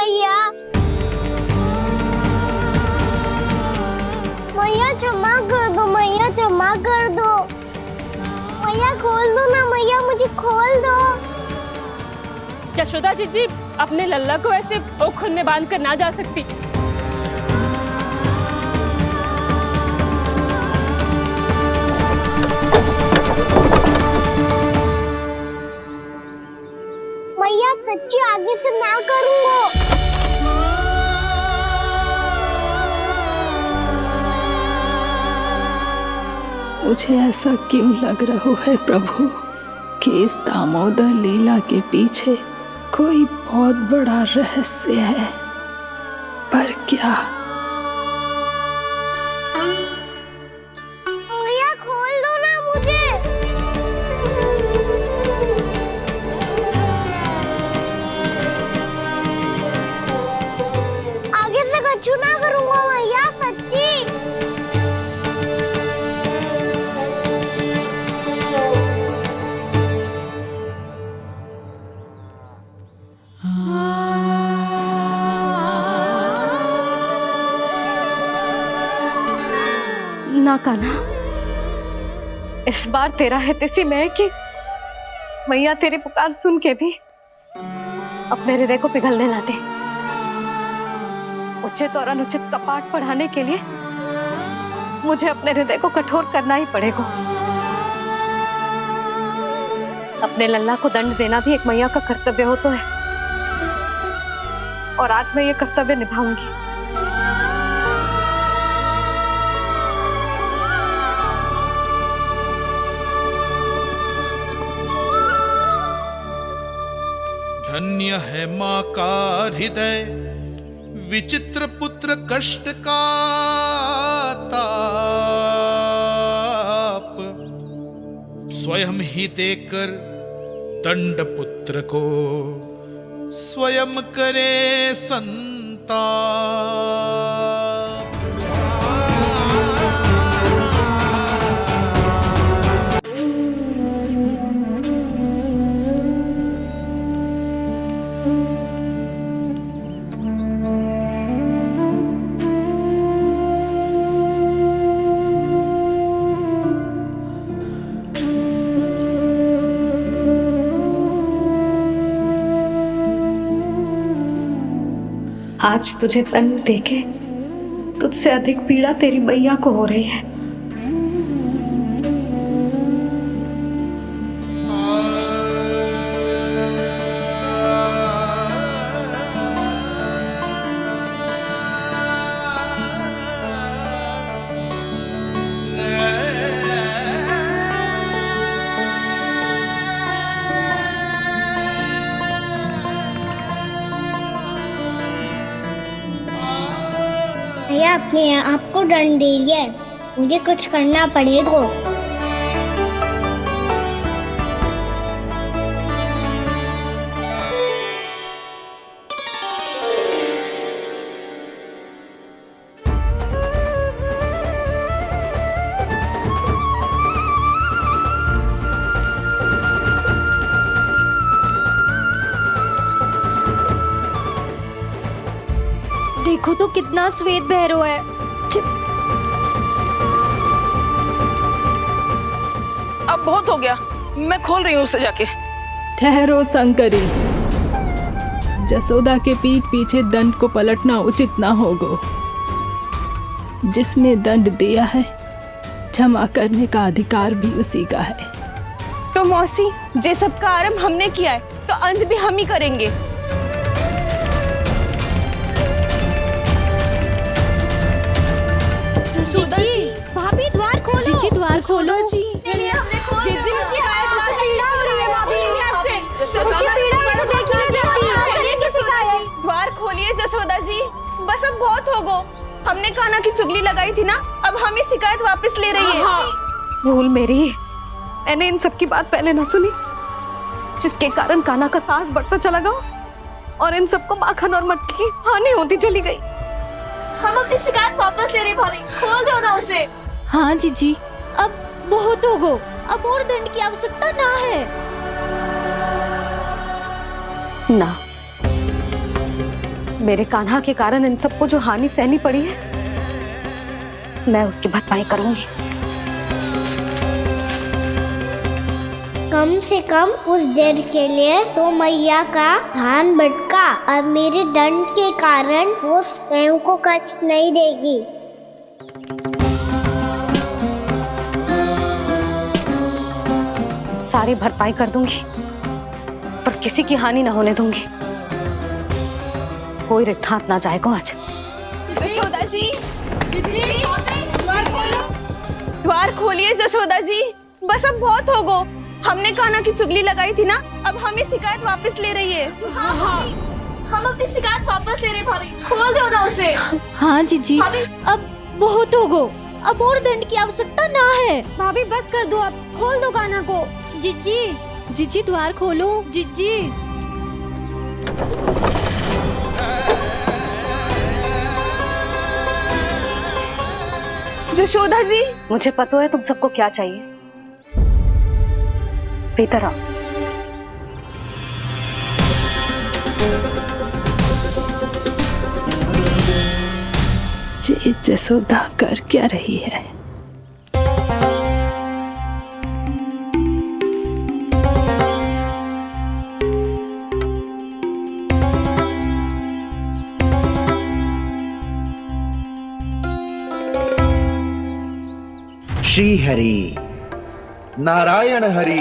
मैया। मैया क्षमा कर दो, मैया क्षमा कर दो। मैया खोल दो ना मैया, मुझे खोल दो। जशोदा जीजी अपने लल्ला को ऐसे ओखुन में बांध कर ना जा सकती। मैया सच्ची आगे से ना करूंगा। मुझे ऐसा क्यों लग रहा है प्रभु कि इस दामोदर लीला के पीछे कोई बहुत बड़ा रहस्य है, पर क्या? मैया खोल दो ना मुझे। आगे से कछु ना करूंगा मैया, सच्ची। ना कान्हा, इस बार तेरा है तेसी मैं कि मैया तेरी पुकार सुन के भी अपने हृदय को पिघलने ना दे। उचित और अनुचित का पाठ पढ़ाने के लिए मुझे अपने हृदय को कठोर करना ही पड़ेगा। अपने लल्ला को दंड देना भी एक मैया का कर्तव्य हो तो है, और आज मैं ये कर्तव्य निभाऊंगी। धन्य है माँ का हृदय, विचित्र पुत्र कष्ट का ताप, स्वयं ही देकर दंड पुत्र को स्वयं करे संताप। आज तुझे दंड देके तुझसे अधिक पीड़ा तेरी मैया को हो रही है। मैया अपने आप को दंड दे रही है, मुझे कुछ करना पड़ेगा। देखो तो कितना श्वेत भैरव है। अब बहुत हो गया, मैं खोल रही हूँ उसे जाके। ठहरो शंकरी, जसोदा के पीठ पीछे दंड को पलटना उचित ना होगा। जिसने दंड दिया है, क्षमा करने का अधिकार भी उसी का है। तो मौसी, जे सब का आरंभ हमने किया है तो अंत भी हम ही करेंगे। जसोदा जी, भाभी द्वार खोलो। जीजी द्वार खोलो। जी द्वार खोलिए जशोदा जी, बस अब बहुत हो गो। हमने कान्हा की चुगली लगाई थी ना, अब हम ही शिकायत वापस ले रही है। भूल मेरी, मैंने इन सब की बात पहले ना सुनी, जिसके कारण कान्हा का साहस बढ़ता चला गया और इन सबको माखन और मटकी की हानि होती चली गई। हम अपनी शिकायत वापस ले रहे भाभी, खोल दो ना उसे। हाँ जीजी, अब बहुत हो गो, अब और दंड की आवश्यकता ना है। ना, मेरे कान्हा के कारण इन सबको जो हानि सहनी पड़ी है, मैं उसकी भरपाई करूंगी। कम से कम कुछ देर के लिए तो मैया का ध्यान भटका और मेरे दंड के कारण वो स्वयं को कष्ट नहीं देगी। सारी भरपाई कर दूंगी, पर किसी की हानि ना होने दूंगी। कोई रिक्त हाथ ना जाएगा आज। जशोदा जी, द्वार खोलिए जशोदा जी, बस अब बहुत हो गो। हमने कान्हा की चुगली लगाई थी ना, अब हमें शिकायत वापस ले रही है। हम अपनी शिकायत वापस ले रहे भाभी, खोल दो ना उसे। हाँ जीजी, अब बहुत हो गो, अब और दंड की आवश्यकता ना है। भाभी बस कर दो, अब खोल दो कान्हा को। जीजी, जीजी द्वार खोलो जीजी। जशोदा जी, मुझे पता है तुम सबको क्या चाहिए। भीतर आओ। जी जसोदा कर क्या रही है? श्री हरि नारायण हरि।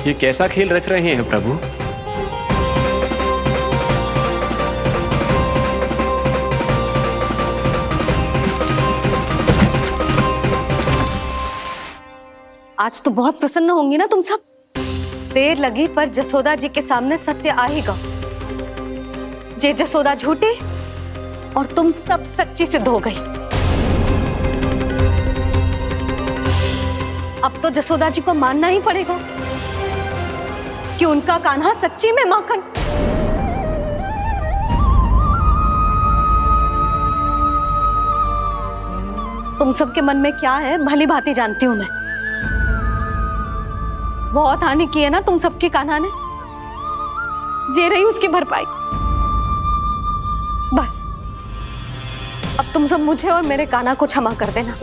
ये कैसा खेल रच रहे हैं प्रभु? आज तो बहुत प्रसन्न होंगी ना तुम सब। देर लगी पर जसोदा जी के सामने सत्य आएगा। जे जसोदा झूठी और तुम सब सच्ची सिद्ध हो गई। अब तो जसोदा जी को मानना ही पड़ेगा कि उनका कान्हा सच्ची में माखन। तुम सबके मन में क्या है भली भांति जानती हूं मैं। बहुत हानि की है ना तुम सबके कान्हा ने, जे रही उसकी भरपाई। बस अब तुम सब मुझे और मेरे कान्हा को क्षमा कर देना।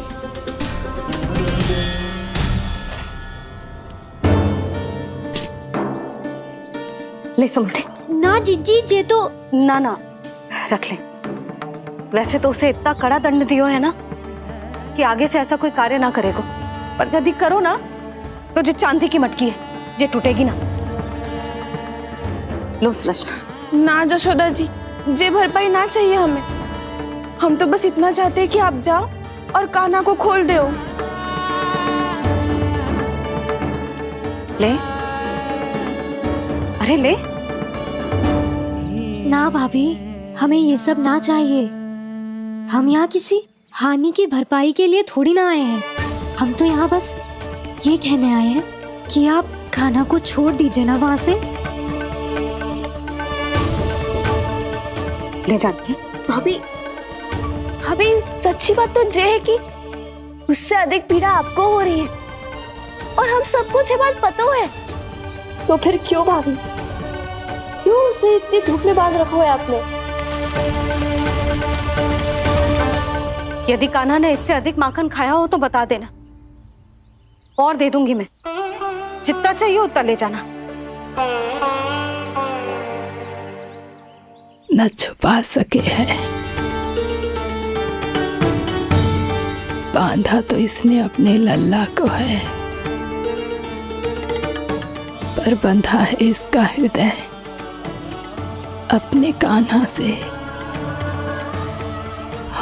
ले सुमते। ना जीजी, जे तो ना ना रख ले। वैसे तो उसे इतना कड़ा दंड दियो है ना कि आगे से ऐसा कोई कार्य ना करेगा, पर यदि करो ना तो जो चांदी की मटकी है जे टूटेगी ना। लो सृष्टि। ना जशोदा जी, जे भरपाई ना चाहिए हमें। हम तो बस इतना चाहते हैं कि आप जाओ और कान्हा को खोल दो। ले, अरे ले। ना भाभी, हमें ये सब ना चाहिए। हम यहाँ किसी हानि की भरपाई के लिए थोड़ी ना आए हैं। हम तो यहाँ बस ये कहने आए हैं कि आप कान्हा को छोड़ दीजिए ना वहां से। ले जाती है। भाभी, भाभी सच्ची बात तो ये है कि उससे अधिक पीड़ा आपको हो रही है और हम सबको ये बात पता है। तो फिर क्यों भाभी, क्यों उसे इतनी धूप में बांध रखा है आपने? यदि कान्हा ने इससे अधिक माखन खाया हो तो बता देना, और दे दूंगी मैं। जितना चाहिए उतना ले जाना। न छुपा सके है, बांधा तो इसने अपने लल्ला को है, पर बंधा है इसका हृदय अपने कान्हा से।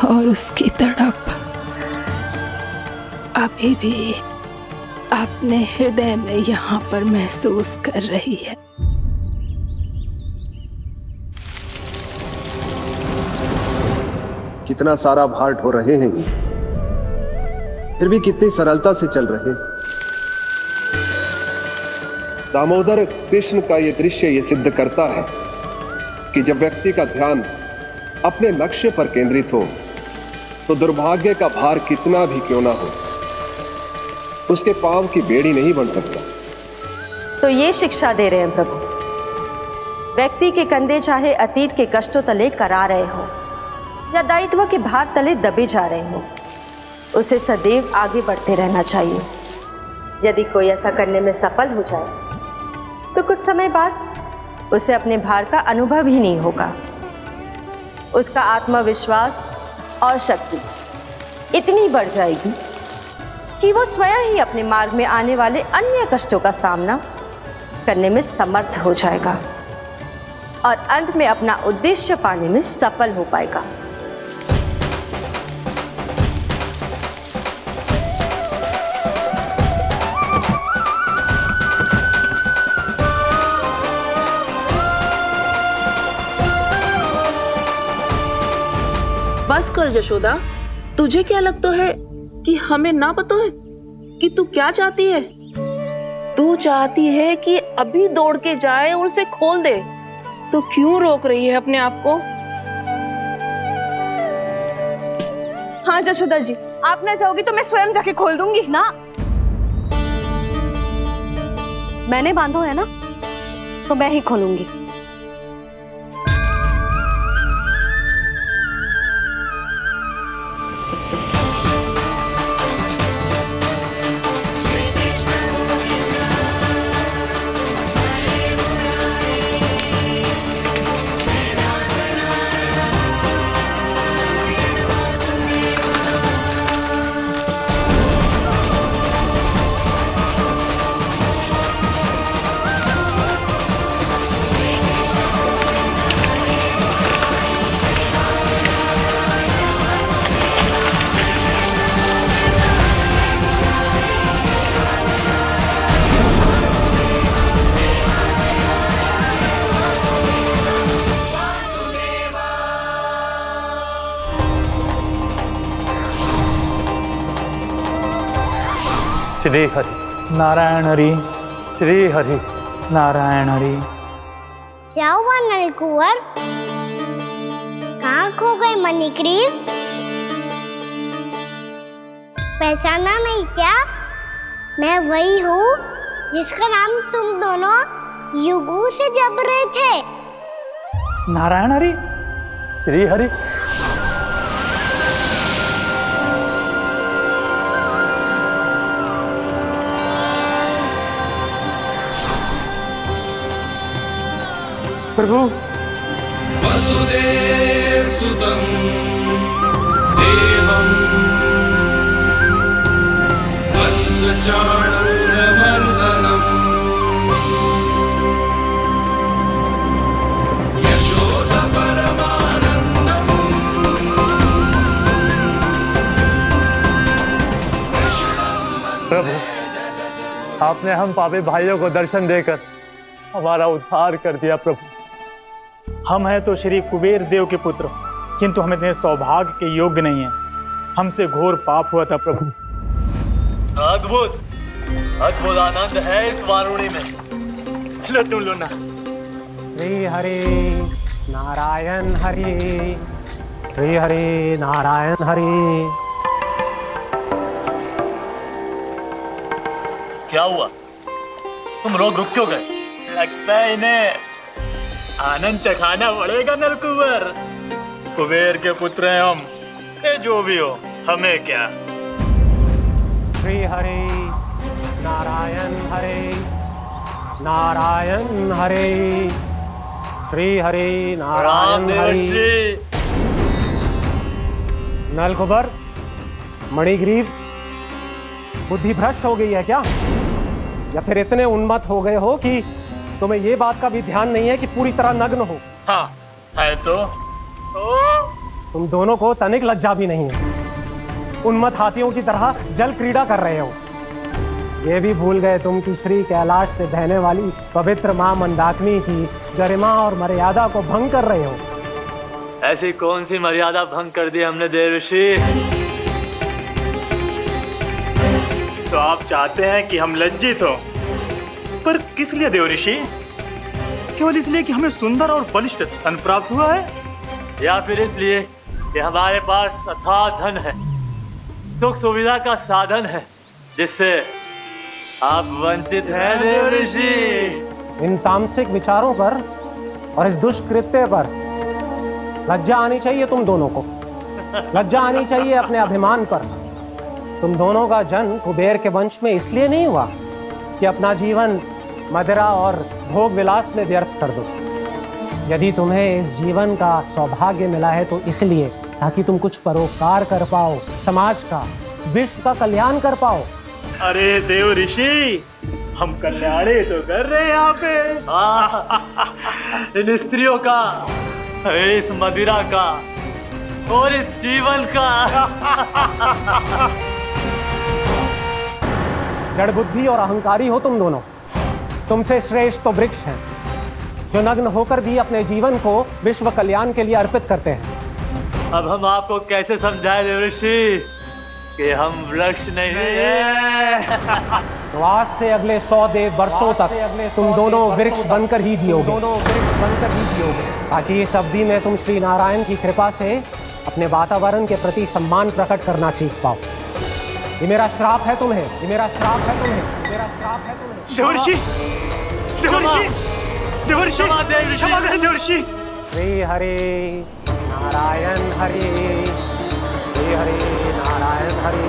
और उसकी तड़प अभी भी अपने हृदय में यहाँ पर महसूस कर रही है। कितना सारा भार ढो रहे हैं। फिर भी कितनी सरलता से चल रहे। दामोदर कृष्ण का ये दृश्य ये सिद्ध करता है कि जब व्यक्ति का ध्यान अपने लक्ष्य पर केंद्रित हो तो दुर्भाग्य का भार कितना भी क्यों ना हो, उसके पांव की बेड़ी नहीं बन सकता। तो ये शिक्षा दे रहे हैं प्रभु, व्यक्ति के कंधे चाहे अतीत के कष्टों तले करा रहे हो या दायित्व के भार तले दबे जा रहे हो, उसे सदैव आगे बढ़ते रहना चाहिए। यदि कोई ऐसा करने में सफल हो जाए तो कुछ समय बाद उसे अपने भार का अनुभव ही नहीं होगा। उसका आत्मविश्वास और शक्ति इतनी बढ़ जाएगी कि वो स्वयं ही अपने मार्ग में आने वाले अन्य कष्टों का सामना करने में समर्थ हो जाएगा और अंत में अपना उद्देश्य पाने में सफल हो पाएगा। बस कर जशोदा, तुझे क्या लगता है कि हमें ना पता है कि तू क्या चाहती है? तू चाहती है कि अभी दौड़ के जाए और उसे खोल दे, तो क्यों रोक रही है अपने आप को? हाँ जशोदा जी, आप ना चाहोगी तो मैं स्वयं जाके खोल दूंगी ना, मैंने बांधो है ना, तो मैं ही खोलूंगी। श्री हरि नारायण हरि, श्री हरि नारायण हरि। क्या हुआ नलकुंवर? कहाँ खो गए मणिग्रीव? पहचाना नहीं क्या? मैं वही हूँ जिसका नाम तुम दोनों युगों से जप रहे थे। नारायण हरि, श्री हरि। प्रभु वसुदेव सुतं देवं वंशचाणूरमर्दनम् यशोदा परमानंदम्। प्रभु, आपने हम पापी भाइयों को दर्शन देकर हमारा उद्धार कर दिया। प्रभु, हम हैं तो श्री कुबेर देव के पुत्र, किंतु हम इतने सौभाग्य के योग्य नहीं हैं। हमसे घोर पाप हुआ था प्रभु। अद्भुत अद्भुत आनंद है इस वारुणी में। लो तुम लो ना। श्री हरि नारायण हरि, श्री हरि नारायण हरि। क्या हुआ? तुम रुक क्यों गए? लगता है इन्हें आनंद चखाना पड़ेगा नलकुंवर। कुबेर के पुत्र हैं हम, ये जो भी हो हमें क्या। श्री हरि नारायण हरि, नारायण हरि, श्री हरि नारायण हरि। नलकुंवर, मणिग्रीव, बुद्धि भ्रष्ट हो गई है क्या? या फिर इतने उन्मत्त हो गए हो कि तुम्हें ये बात का भी ध्यान नहीं है कि पूरी तरह नग्न हो? हाँ है तो। तुम दोनों को तनिक लज्जा भी नहीं है। उन्मत्त हाथियों की तरह जल क्रीड़ा कर रहे हो। ये भी भूल गए तुम कि श्री कैलाश से बहने वाली पवित्र मां मंदाकिनी की गरिमा और मर्यादा को भंग कर रहे हो। ऐसी कौन सी मर्यादा भंग कर दी हमने देवर्षि? आप चाहते हैं कि हम लज्जित हो, पर किस लिए देव ऋषि? केवल इसलिए कि हमें सुंदर और बलिष्ठ धन प्राप्त हुआ है, या फिर इसलिए कि हमारे पास अथाह धन है, सुख सुविधा का साधन है, जिससे आप वंचित हैं देव ऋषि? इन तामसिक विचारों पर और इस दुष्कृत्य पर लज्जा आनी चाहिए तुम दोनों को। लज्जा आनी चाहिए अपने अभिमान पर। तुम दोनों का जन्म कुबेर के वंश में इसलिए नहीं हुआ कि अपना जीवन मदिरा और भोग विलास में व्यर्थ कर दो। यदि तुम्हें इस जीवन का सौभाग्य मिला है तो इसलिए ताकि तुम कुछ परोपकार कर पाओ, समाज का, विश्व का कल्याण कर पाओ। अरे देव ऋषि, हम कल्याणी तो कर रहे हैं यहाँ पे। इन स्त्रियों का, इस मदिरा का और इस जीवन का। जड़ बुद्धि और अहंकारी हो तुम दोनों। तुमसे श्रेष्ठ तो वृक्ष हैं, जो नग्न होकर भी अपने जीवन को विश्व कल्याण के लिए अर्पित करते हैं। अब हम आपको कैसे समझाएं देव ऋषि कि हम वृक्ष नहीं हैं? तो आज से अगले 100 वर्षों तक तुम दोनों वृक्ष बनकर ही जियोगे। ताकि इस अवधि में तुम श्री नारायण की कृपा से अपने वातावरण के प्रति सम्मान प्रकट करना सीख पाओ। ये मेरा श्राप है तुम्हें, ये मेरा श्राप है तुम्हें, मेरा श्राप है तुम्हें। देवर्षि, देवर्षि, देवर्षि, क्षमा करें देवर्षि। श्री हरि नारायण हरि, श्री हरि नारायण हरि।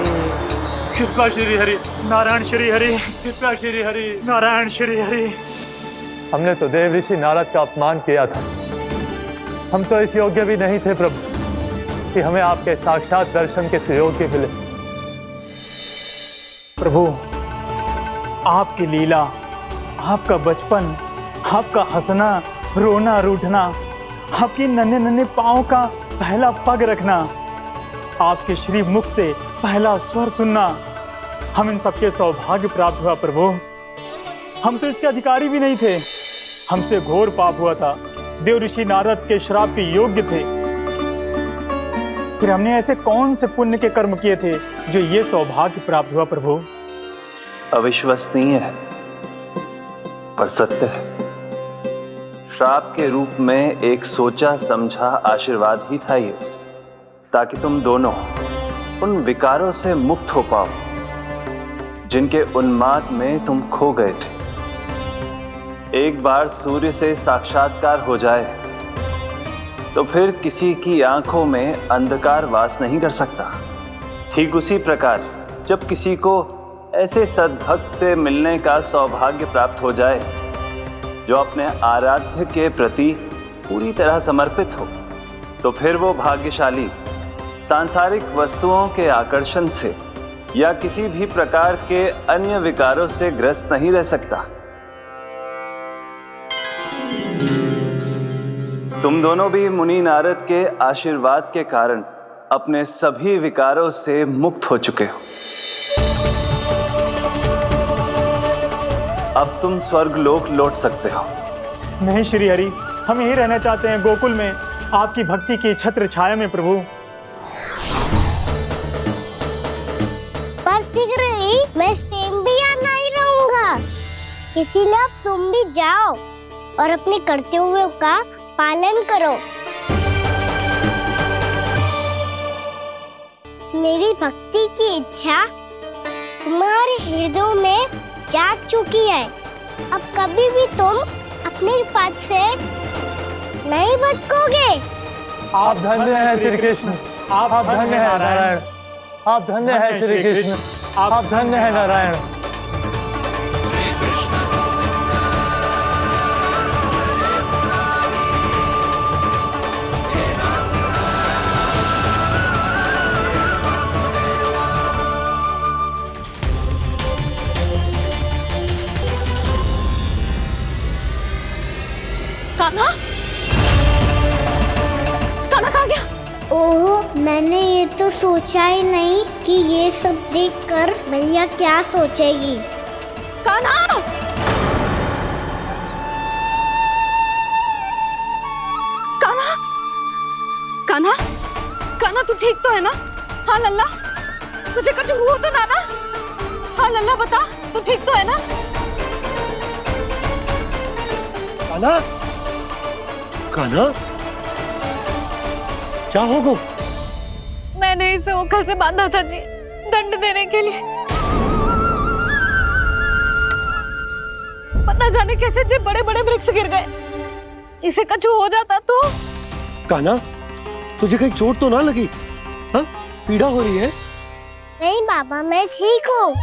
कृपा श्री हरि नारायण श्री हरि, कृपा श्री हरि नारायण श्री हरि। हमने तो देव ऋषि नारद का अपमान किया था। हम तो इस योग्य भी नहीं थे प्रभु कि हमें आपके साक्षात दर्शन के सुयोग्य मिले। प्रभु, आपकी लीला, आपका बचपन, आपका हंसना, रोना, रूठना, आपकी नन्हे नन्हे पाँव का पहला पग रखना, आपके श्री मुख से पहला स्वर सुनना, हम इन सबके सौभाग्य प्राप्त हुआ प्रभु। हम तो इसके अधिकारी भी नहीं थे। हमसे घोर पाप हुआ था, देव ऋषि नारद के श्राप के योग्य थे। फिर हमने ऐसे कौन से पुण्य के कर्म किए थे जो ये सौभाग्य प्राप्त हुआ प्रभु? अविश्वसनीय है पर सत्य है। श्राप के रूप में एक सोचा समझा आशीर्वाद ही था ये, ताकि तुम दोनों उन विकारों से मुक्त हो पाओ जिनके उन्माद में तुम खो गए थे। एक बार सूर्य से साक्षात्कार हो जाए तो फिर किसी की आंखों में अंधकार वास नहीं कर सकता। ठीक उसी प्रकार जब किसी को ऐसे सद्भक्त से मिलने का सौभाग्य प्राप्त हो जाए जो अपने आराध्य के प्रति पूरी तरह समर्पित हो, तो फिर वो भाग्यशाली सांसारिक वस्तुओं के आकर्षण से या किसी भी प्रकार के अन्य विकारों से ग्रस्त नहीं रह सकता। तुम दोनों भी मुनि नारद के आशीर्वाद के कारण अपने सभी विकारों से मुक्त हो चुके हो। अब तुम स्वर्गलोक लौट सकते हो। नहीं श्री हरि, हम यहीं रहना चाहते हैं, गोकुल में, आपकी भक्ति की छत्र छाया में प्रभु। पर शीघ्र ही मैं सेम्बिया नहीं रहूंगा, इसीलिए अब तुम भी जाओ और अपने कर्तव्यों का पालन करो। मेरी भक्ति की इच्छा तुम्हारे हृदय में जाग चुकी है। अब कभी भी तुम अपने पद से नहीं भटकोगे। आप धन्य हैं श्री कृष्ण, आप धन्य हैं नारायण, आप धन्य हैं श्री कृष्ण, आप धन्य हैं नारायण। कान्हा, कान्हा कहाँ गया? ओह, मैंने ये तो सोचा ही नहीं कि ये सब देखकर भैया क्या सोचेगी। कान्हा! कान्हा! कान्हा! कान्हा, तू ठीक तो है ना? हाँ लल्ला, तुझे कुछ हुआ तो ना? हाँ लल्ला बता, तू ठीक तो है ना? कान्हा, कान्हा, क्या होगा? मैंने इसे ओखल से बांधा था जी, दंड देने के लिए। पता जाने कैसे जो बड़े बड़े वृक्ष गिर गए, इसे कछु हो जाता तो। कान्हा, तुझे कहीं चोट तो ना लगी? हाँ, पीड़ा हो रही है? नहीं बाबा, मैं ठीक हूँ।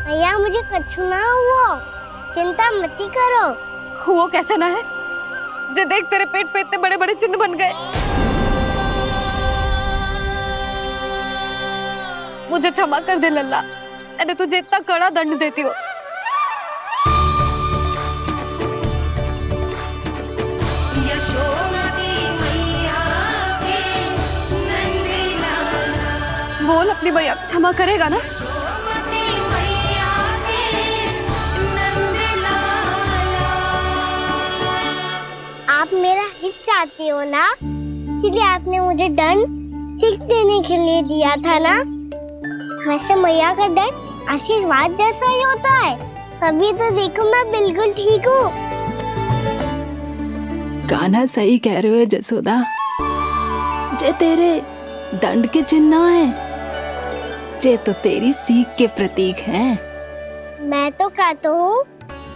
भैया मुझे कछु ना हुआ, चिंता मत करो। वो कैसे ना है, जे देख तेरे पेट पे इतने बड़े बड़े चिन्ह बन गए। मुझे क्षमा कर दे लल्ला, मैंने तुझे इतना कड़ा दंड देती हूँ। बोल अपनी भैया क्षमा करेगा ना? आप मेरा हित चाहते हो ना, इसलिए आपने मुझे दंड सीख देने के लिए दिया था ना। वैसे मैया का दंड आशीर्वाद जैसा ही होता है, तभी तो देखो मैं बिल्कुल ठीक हूँ। कान्हा सही कह रहे हो जसोदा, जे तेरे दंड के चिन्ह है, जे तो तेरी सीख के प्रतीक हैं। मैं तो कहता हूँ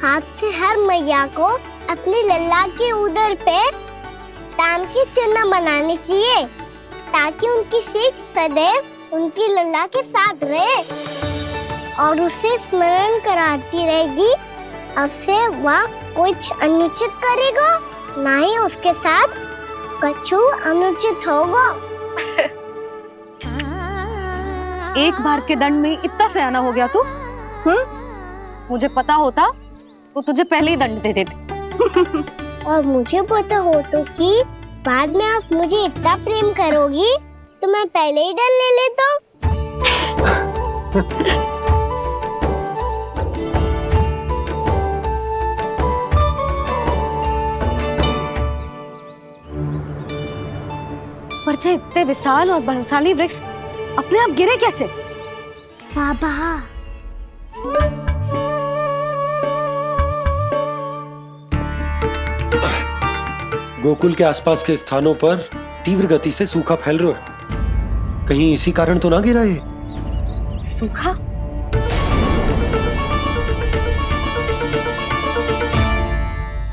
हाथ से हर मैया को अपनी लल्ला के उदर पे ताम की चिन्ह बनानी चाहिए, ताकि उनकी सीख सदैव उनकी लल्ला के साथ रहे और उसे स्मरण कराती रहेगी। अब से वह कुछ अनुचित करेगा, ना ही उसके साथ कछु अनुचित होगा। एक बार के दंड में इतना सयाना हो गया तू? मुझे पता होता तो तुझे पहले ही दंड दे देती। और मुझे पता हो तो कि बाद में आप मुझे इतना प्रेम करोगी तो मैं पहले ही दंड ले लेता हूँ। पर जे इतने विशाल और बलशाली वृक्ष अपने आप गिरे कैसे? बाबा, गोकुल के आसपास के स्थानों पर तीव्र गति से सूखा फैल रहा है। कहीं इसी कारण तो ना गिरा ये? सूखा?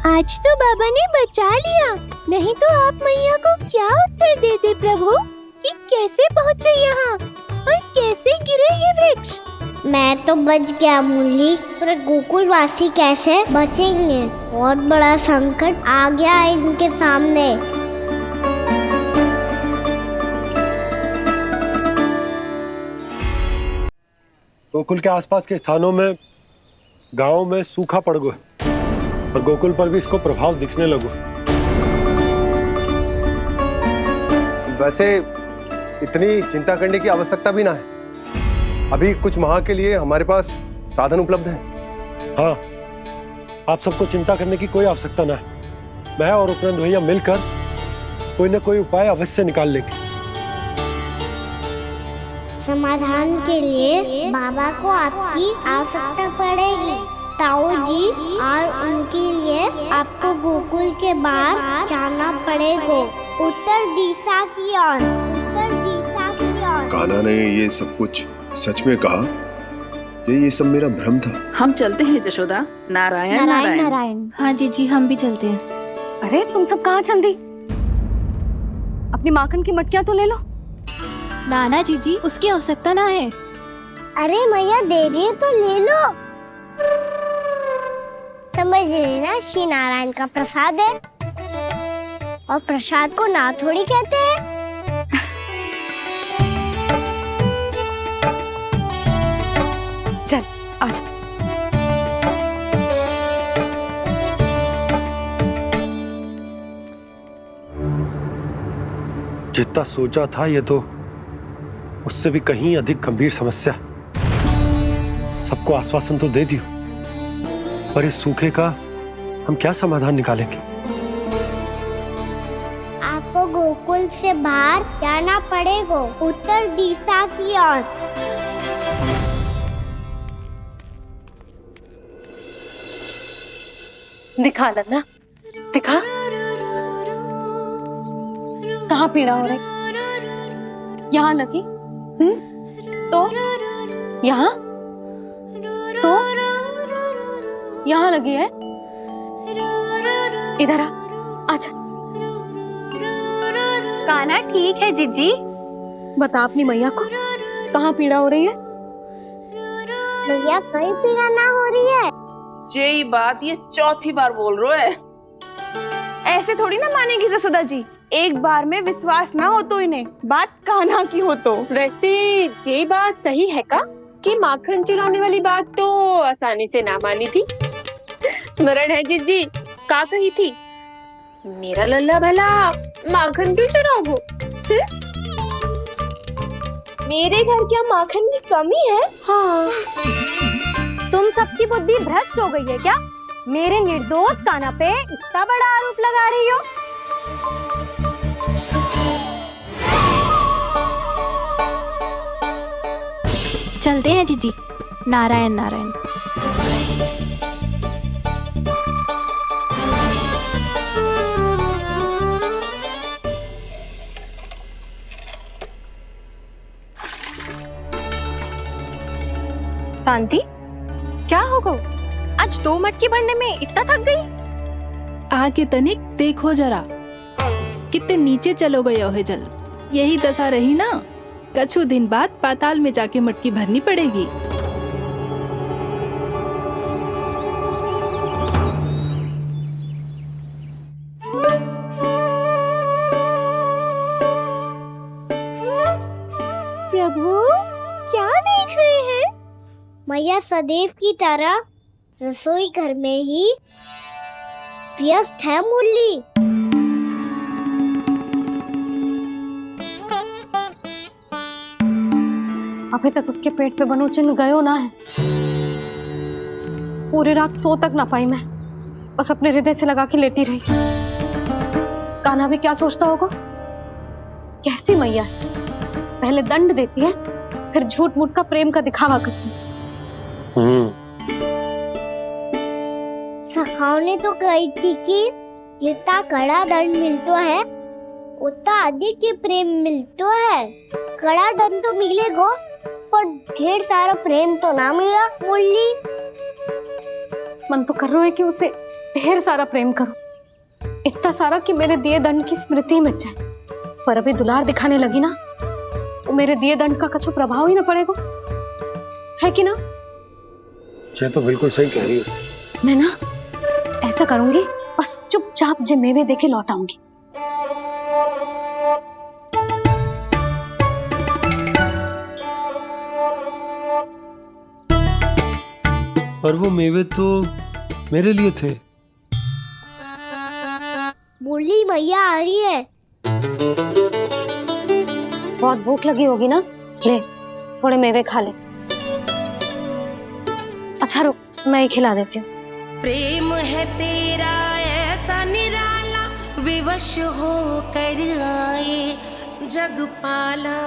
आज तो बाबा ने बचा लिया, नहीं तो आप मैया को क्या उत्तर देते प्रभु कि कैसे पहुँचे यहाँ और कैसे गिरे ये वृक्ष। मैं तो बच गया मुरली, पर गोकुल वासी कैसे बचेंगे? बहुत बड़ा संकट आ गया है इनके सामने। गोकुल के आसपास के स्थानों में, गांवों में सूखा पड़ गया और गोकुल पर भी इसको प्रभाव दिखने लगा। वैसे इतनी चिंता करने की आवश्यकता भी ना है। अभी कुछ माह के लिए हमारे पास साधन उपलब्ध है। हाँ, आप सबको चिंता करने की कोई आवश्यकता ना है। मैं और उपनंद भैया मिलकर कोई न कोई उपाय अवश्य निकाल लेंगे। समाधान के लिए बाबा को आपकी आवश्यकता पड़ेगी। ताऊ जी और उनके लिए आपको गोकुल के बाहर जाना पड़ेगा, उत्तर दिशा की ओर। उत्तर दिशा की ओर। कान्हा ने ये सब कुछ सच में कहा? ये सब मेरा भ्रम था। हम चलते हैं जशोदा। नारायण नारायण नारायण। हाँ जी हम भी चलते हैं। अरे तुम सब कहाँ चल दी? अपनी माखन की मटकियाँ तो ले लो। नाना जी उसकी आवश्यकता ना है। अरे मैया दे रही है तो ले लो। समझ लेना, श्री नारायण का प्रसाद है और प्रसाद को ना थोड़ी कहते हैं। चल आज। जितना सोचा था ये तो उससे भी कहीं अधिक गंभीर समस्या। सबको आश्वासन तो दे दियो, पर इस सूखे का हम क्या समाधान निकालेंगे? आपको गोकुल से बाहर जाना पड़ेगा, उत्तर दिशा की ओर। दिखा लल्ला, दिखा। कहाँ पीड़ा हो रही? यहाँ लगी? तो यहाँ? तो यहाँ लगी है? इधर आ, आजा। कान्हा ठीक है जीजी। बता अपनी मैया को कहाँ पीड़ा हो रही है? भैया कहीं पीड़ा ना हो रही है। यही बात ये चौथी बार बोल रहे है। ऐसे थोड़ी ना मानेगी जसोदा जी, एक बार में विश्वास ना हो तो इन्हें, बात कान्हा की हो तो। वैसे ये बात सही है का कि माखन चुराने वाली बात तो आसानी से ना मानी थी। स्मरण है जीजी का कही थी, मेरा लल्ला भला माखन क्यों चुराओगे? मेरे घर क्या माखन की कमी है? हाँ। तुम सबकी बुद्धि भ्रष्ट हो गई है क्या? मेरे निर्दोष कान्हा पे इतना बड़ा आरोप लगा रही हो? चलते हैं जीजी। नारायण नारायण। शांति, क्या हो गो? आज 2 मटकी भरने में इतना थक गई? आके तनिक देखो जरा, कितने नीचे चलो गए हो जल। यही दशा रही ना, कछु दिन बाद पाताल में जाके मटकी भरनी पड़ेगी। प्रभु क्या देख रहे हैं? मैया सदैव की तरह रसोई घर में ही व्यस्त है मुरली। अभी तक उसके पेट पे बनो चिन्ह गयो ना है। पूरी रात सो तक ना पाई मैं, बस अपने हृदय से लगा के लेटी रही। कान्हा भी क्या सोचता होगा, कैसी मैया है, पहले दंड देती है फिर झूठ मूठ का प्रेम का दिखावा करती है। सखाओ ने तो कही थी कि जितना कड़ा दंड मिलता है उतना अधिक ही प्रेम मिलता है। कड़ा दंड तो मिलेगा पर ढेर सारा प्रेम तो ना मिला मुरली। मन तो कर रहा है कि उसे ढेर सारा प्रेम करूं, इतना सारा कि मेरे दिए दंड की स्मृति मिट जाए। पर अभी दुलार दिखाने लगी ना, वो मेरे दिए दंड का कछु प्रभाव ही ना पड़ेगा, है कि ना? ये तो बिल्कुल सही कह रही है। मैं ना ऐसा करूंगी, बस चुपचाप जे मेवे देके लौट आऊंगी। पर वो मेवे तो मेरे लिए थे। मुरली मैया आ रही है। बहुत भूख लगी होगी ना, ले थोड़े मेवे खा ले। अच्छा रुक, मैं ही खिला देती हूँ। प्रेम है तेरा ऐसा निराला, विवश हो कर आए जगपाला।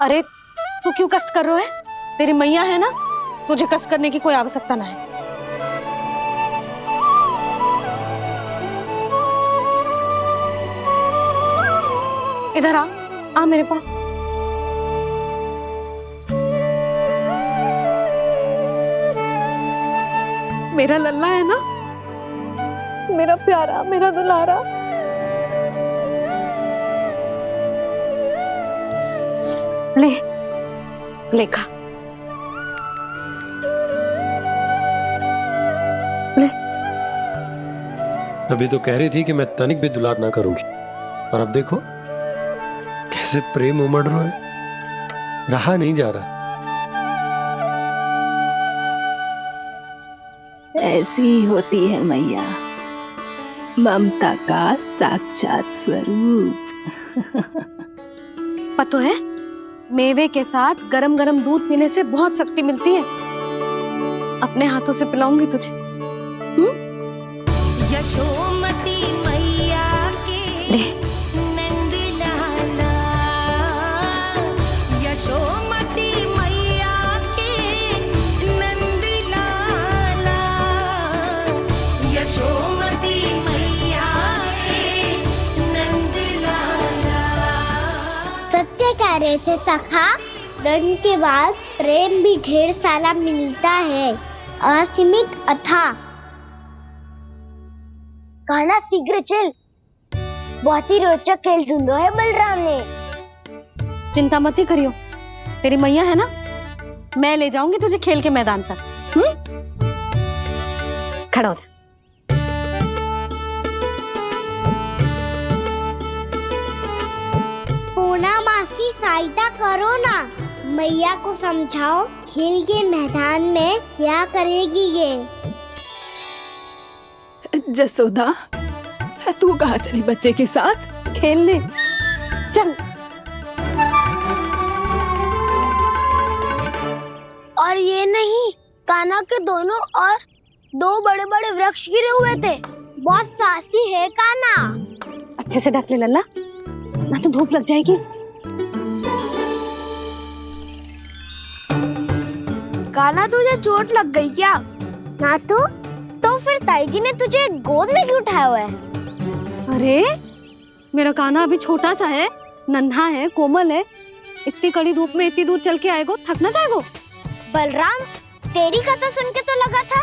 अरे तू क्यों कष्ट कर रहा है? तेरी मैया है ना, तुझे कष्ट करने की कोई आवश्यकता ना है। इधर आ मेरे पास। मेरा लल्ला है ना, मेरा प्यारा, मेरा दुलारा। ले ले खा, ले। अभी तो कह रही थी कि मैं तनिक भी दुलार ना करूंगी, और अब देखो कैसे प्रेम उमड़ रहा है, रहा नहीं जा रहा। ऐसी ही होती है मैया, ममता का साक्षात स्वरूप। पता है, मेवे के साथ गरम गरम दूध पीने से बहुत शक्ति मिलती है। अपने हाथों से पिलाऊंगी तुझे। यशोमती मैया के नंद लाला, यशोमती मैया रहे थे सखा, दंड के बाद प्रेम भी ढेर सारा मिलता है, असीमित अथाह। कान्हा शीघ्र चल, बहुत ही रोचक खेल ढूंढो है बलराम ने। चिंता मत ही करियो, तेरी मैया है ना, मैं ले जाऊंगी तुझे खेल के मैदान तक। खड़ा हो जा। पूना मासी सहायता करो ना, मैया को समझाओ खेल के मैदान में क्या करेगी ये। जसोदा, तू कहाँ चली बच्चे के साथ खेलने? चल। और ये नहीं, कान्हा के दोनों और दो बड़े बड़े वृक्ष गिरे हुए थे। बहुत साहसी है कान्हा। अच्छे से ढक ले लल्ला, ना तो धूप लग जाएगी। कान्हा तुझे चोट लग गई क्या? ना तो फिर ताई जी ने तुझे गोद में क्यों उठाया हुआ है? अरे मेरा कान्हा अभी छोटा सा है, नन्हा है, कोमल है, इतनी कड़ी धूप में इतनी दूर चल के आएगो, थक ना जाएगो। बलराम, तेरी कथा सुन के तो लगा था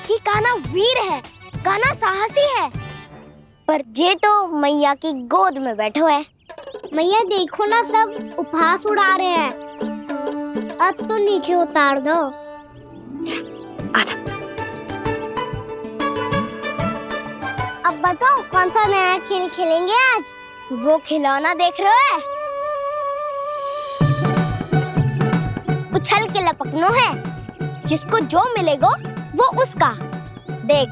कि कान्हा वीर है, कान्हा साहसी है, पर जे तो मैया की गोद में बैठो है। मैया देखो ना, सब उपहास उड़ा रहे हैं। अब तो नीचे उतार दो। आजा। अब बताओ कौन सा नया खेल खेलेंगे आज? वो खिलौना देख रहे हो? उछल के लपकनो है, जिसको जो मिलेगा वो उसका। देख।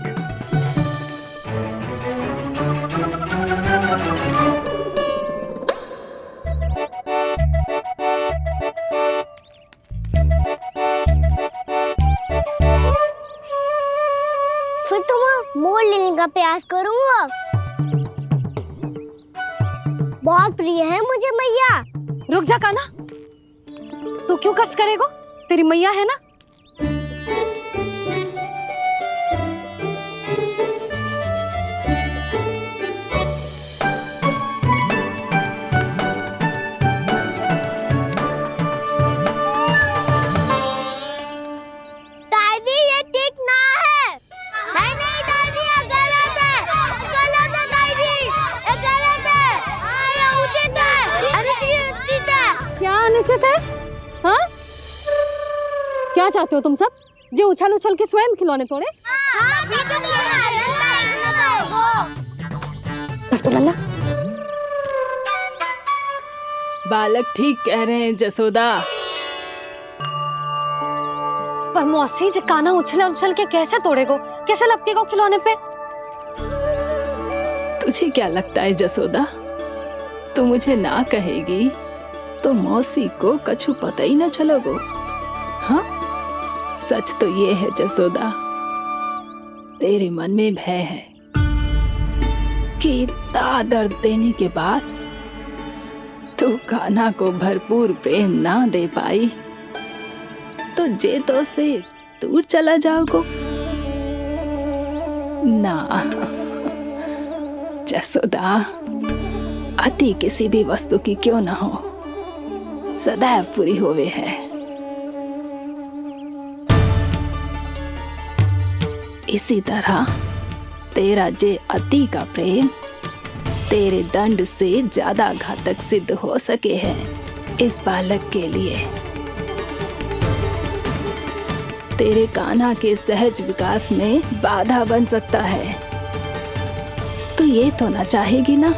फिर तुम मोड़ लेने का प्रयास करूंगा। बहुत प्रिय है मुझे मैया। रुक जा कान्हा, तू क्यों कष्ट करेगो? तेरी मैया है ना। दादी ये ठीक ना है। नहीं नहीं दादी, ये गलत है, गलत है दादी, ये गलत है, ये उचित है, अनुचित है। क्या अनुचित है? हाँ? क्या चाहते हो तुम सब? जो उछल उछल के स्वयं खिलौने तोड़े? तो लल्ला, बालक ठीक कह रहे हैं जसोदा। पर मौसी, जो कान्हा उछल उछल के कैसे तोड़ेगो, कैसे लपकेगो खिलौने पे? तुझे क्या लगता है जसोदा, तू मुझे ना कहेगी तो मौसी को कछु पता ही ना चलोगो। हाँ, सच तो ये है जसोदा, तेरे मन में भय है कि इतना दर्द देने के बाद तू कान्हा को भरपूर प्रेम ना दे पाई तो जेतो से दूर चला जाओगो ना। जसोदा, अति किसी भी वस्तु की क्यों ना हो, सदैव पूरी होवे है। इसी तरह तेरा जे अति का प्रेम तेरे दंड से ज्यादा घातक सिद्ध हो सके है इस बालक के लिए। तेरे कान्हा के सहज विकास में बाधा बन सकता है, तो ये तो ना चाहेगी ना?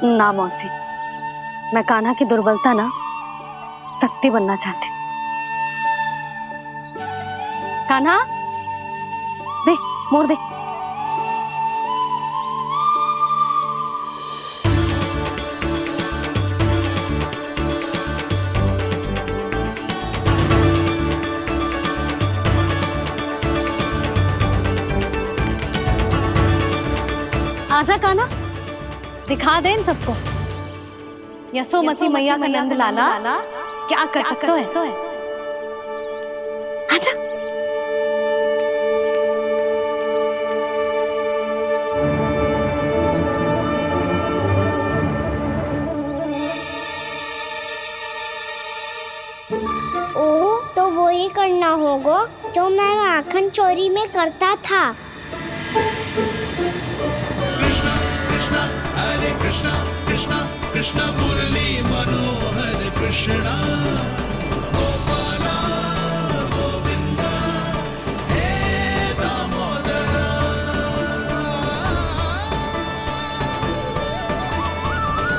ना मौसी, मैं कान्हा की दुर्बलता ना शक्ति बनना चाहती। कान्हा, दे, मोड़ दे। आजा कान्हा, दिखा दे इन सबको यशोमती मैया का नंद लाला क्या कर सकता है। आजा। करना होगा जो मैं माखन चोरी में करता था। कृष्णा कृष्णा हरे कृष्णा कृष्णा कृष्णा मुरली मनोहर कृष्णा गोपाला गोविंदा हे दामोदरा।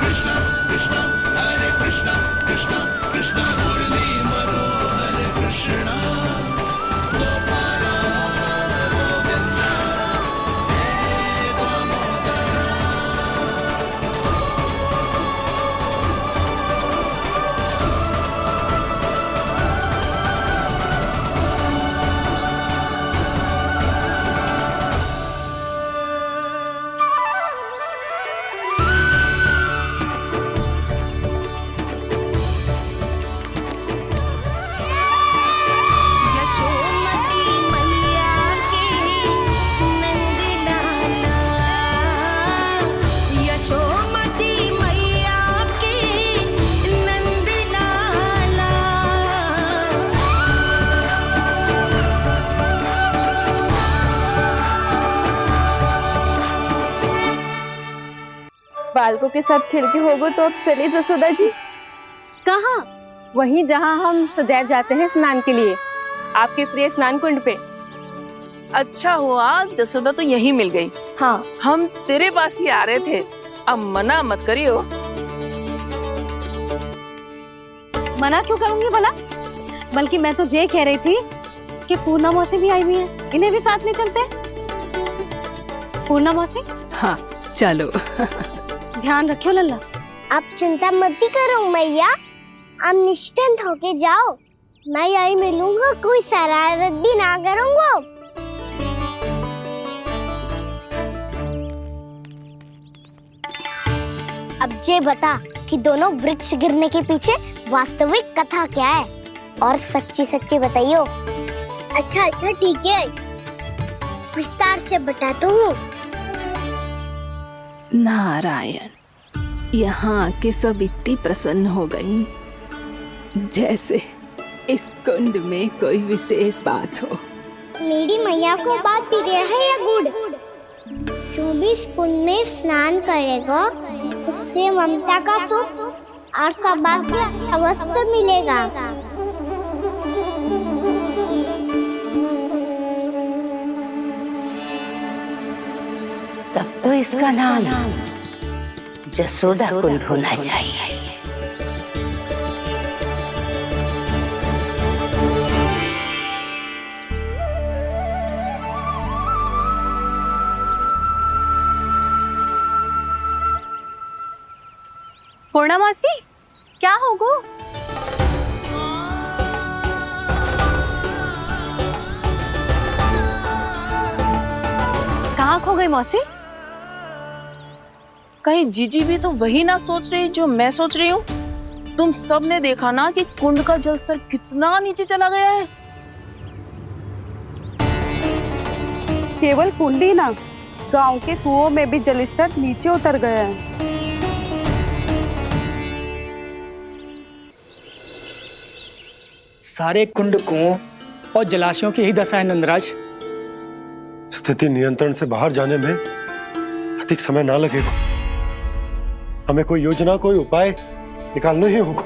कृष्णा कृष्णा हरे कृष्णा कृष्णा कृष्णा मुरली मनोहर कृष्णा गोपाला गोविंदा हे दामोदरा। यशोमती मैया के नंद लाला, यशोमती मैया के नंद लाला। बालकों के साथ खेल के होगो तो अब चलिए जसोदा जी। कहाँ? वहीं जहाँ हम सदैव जाते हैं स्नान के लिए, आपके प्रिय स्नान कुंड पे। अच्छा हुआ जसोदा तो यहीं मिल गई। हाँ, हम तेरे पास ही आ रहे थे, अब मना मत करियो। मना क्यों करूंगी भला? बल्कि मैं तो ये कह रही थी कि पूर्णा मौसी भी आई हुई है, इन्हें भी साथ ले चलते हैं। पूर्णा मौसी, हाँ चलो। ध्यान रखियो लल्ला। आप चिंता मत करो मैया, आप निश्चिंत होके जाओ, मैं यही मिलूंगा, कोई शरारत भी ना करूंगा। अब ये बता कि दोनों वृक्ष गिरने के पीछे वास्तविक कथा क्या है, और सच्ची सच्ची बताइयो। अच्छा अच्छा ठीक है, विस्तार से बताता हूँ। नारायण, यहाँ के सब इतनी प्रसन्न हो गई जैसे इस कुंड में कोई विशेष बात हो। मेरी मैया को बात प्रिय है या गुड़? जो भी इस कुंड में स्नान करेगा उससे ममता का सुख और सौभाग्य अवश्य मिलेगा। तब तो इसका नाम जसोदा कुंड होना चाहिए। पूर्णा मौसी, क्या होगा? कहाँ खो गई मौसी? कहीं जीजी भी तो वही ना सोच रही जो मैं सोच रही हूँ? तुम सब ने देखा ना कि कुंड का जलस्तर कितना नीचे चला गया है। केवल कुंड ही ना, गांव के कुओं में भी जलस्तर नीचे उतर गया है। सारे कुंड, कुओं और जलाशयों की ही दशा है नंदराज। स्थिति नियंत्रण से बाहर जाने में अधिक समय ना लगेगा। हमें कोई योजना, कोई उपाय निकालना ही होगा।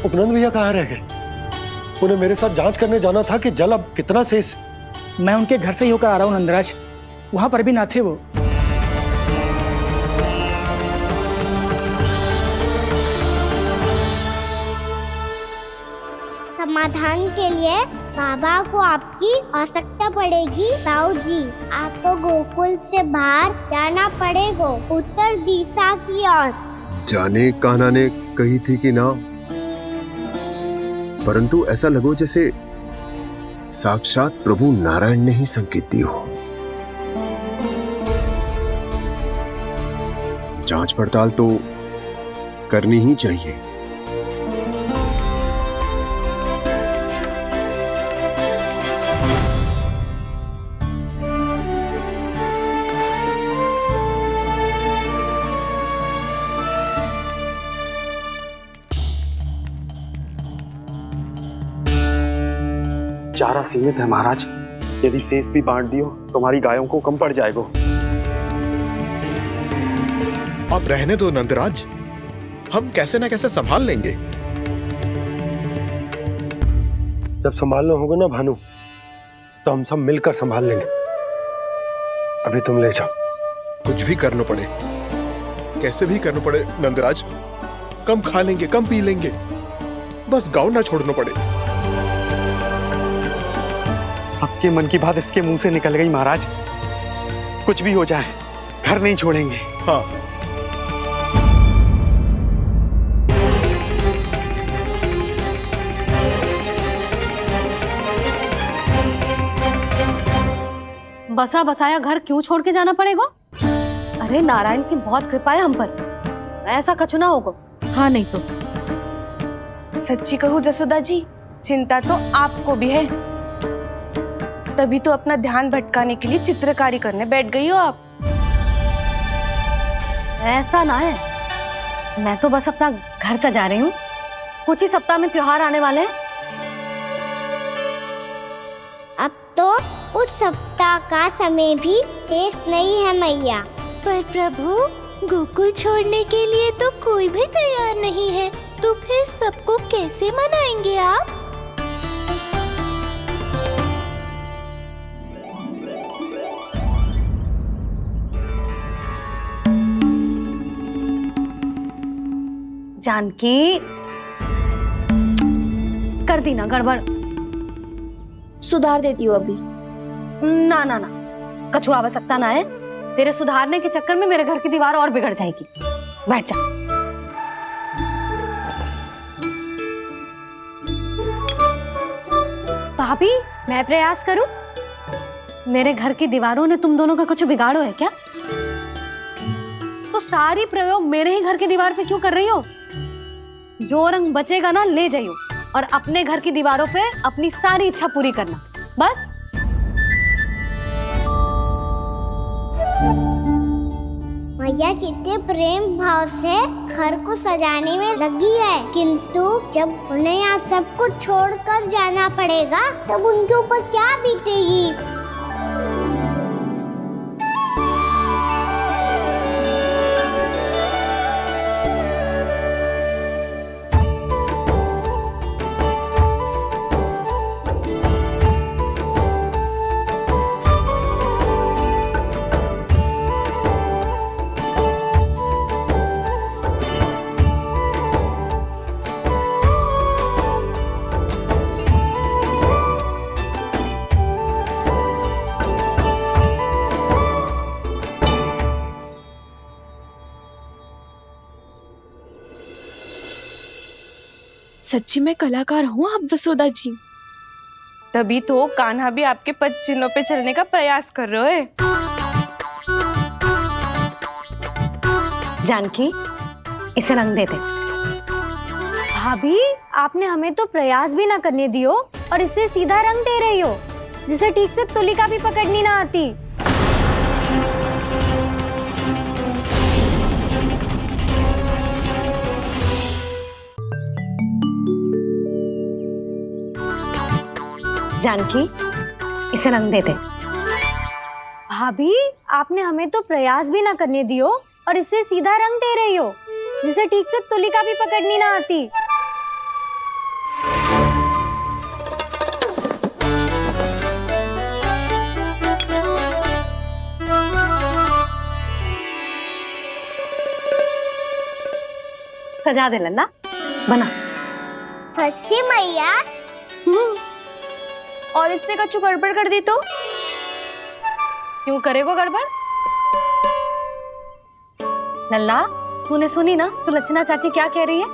उपनंद भैया कहाँ रह गए? उन्हें मेरे साथ जांच करने जाना था कि जल अब कितना शेष। मैं उनके घर से ही होकर आ रहा हूँ नंदराज, वहां पर भी ना थे वो। समाधान के लिए बाबा को आपकी आवश्यकता पड़ेगी। ताऊ जी, आपको गोकुल से बाहर जाना पड़ेगा, उत्तर दिशा की ओर। जाने कान्हा ने कही थी कि ना, परंतु ऐसा लगो जैसे साक्षात प्रभु नारायण ने ही संकेत दी हो। जांच पड़ताल तो करनी ही चाहिए। चारा सीमित है महाराज, यदि शेष भी बांट दियो तुम्हारी गायों को कम पड़ जाएगा। अब रहने दो नंदराज, हम कैसे न कैसे संभाल लेंगे। जब संभालना होगा ना भानु, तो हम सब मिलकर संभाल लेंगे। अभी तुम ले जाओ। कुछ भी करना पड़े, कैसे भी करना पड़े नंदराज, कम खा लेंगे, कम पी लेंगे, बस गांव ना छोड़ना पड़े। सबके मन की बात इसके मुंह से निकल गई महाराज। कुछ भी हो जाए घर नहीं छोड़ेंगे। हाँ, बसा बसाया घर क्यों छोड़ के जाना पड़ेगा? अरे नारायण की बहुत कृपा है हम पर, ऐसा कछु ना होगा। हाँ नहीं तो सच्ची कहूँ जसोदा जी, चिंता तो आपको भी है, तभी तो अपना ध्यान भटकाने के लिए चित्रकारी करने बैठ गई हो आप। ऐसा ना है, मैं तो बस अपना घर सजा रही हूँ। कुछ ही सप्ताह में त्योहार आने वाले हैं। अब तो उस सप्ताह का समय भी शेष नहीं है मैया। पर प्रभु, गोकुल छोड़ने के लिए तो कोई भी तैयार नहीं है, तो फिर सबको कैसे मनाएंगे आप? जानकी, कर दी ना गड़बड़। सुधार देती हूँ अभी। ना ना ना, कछु आवश्यकता ना है। तेरे सुधारने के चक्कर में मेरे घर की दीवार और बिगड़ जाएगी। बैठ जा। भाभी, मैं प्रयास करूं? मेरे घर की दीवारों ने तुम दोनों का कुछ बिगाड़ो है क्या? तो सारी प्रयोग मेरे ही घर की दीवार पे क्यों कर रही हो? जो रंग बचेगा ना ले जाइयो, और अपने घर की दीवारों पे अपनी सारी इच्छा पूरी करना, बस। मैया कितने प्रेम भाव से घर को सजाने में लगी है, किंतु जब उन्हें यहाँ सब कुछ छोड़कर जाना पड़ेगा तब उनके ऊपर क्या बीतेगी? सच्ची में कलाकार हूँ आप जसोदा जी, तभी तो कान्हा भी आपके पद चिन्हों पे चलने का प्रयास कर रहे हैं। जानकी, इसे रंग दे दे। भाभी, आपने हमें तो प्रयास भी ना करने दियो और इसे सीधा रंग दे रही हो, जिसे ठीक से तुलिका भी पकड़नी ना आती। जानकी, इसे रंग दे दे। भाभी, आपने हमें तो प्रयास भी ना करने दियो और इसे सीधा रंग दे रही हो, जिसे ठीक से तुलिका भी पकड़नी ना आती। सजा दे लल्ला, बना। सच्ची मैया? और इसने कछु गड़बड़ कर दी तो? क्यों करेगो गड़बड़? लल्ला, तूने सुनी ना सुलक्षणा चाची क्या कह रही है?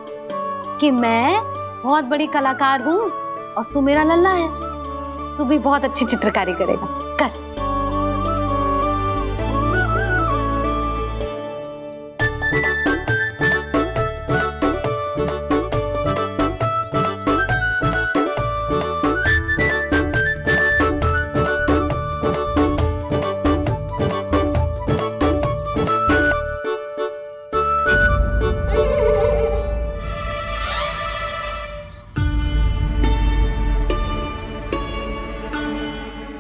कि मैं बहुत बड़ी कलाकार हूँ और तू मेरा लल्ला है। तू भी बहुत अच्छी चित्रकारी करेगा, कर।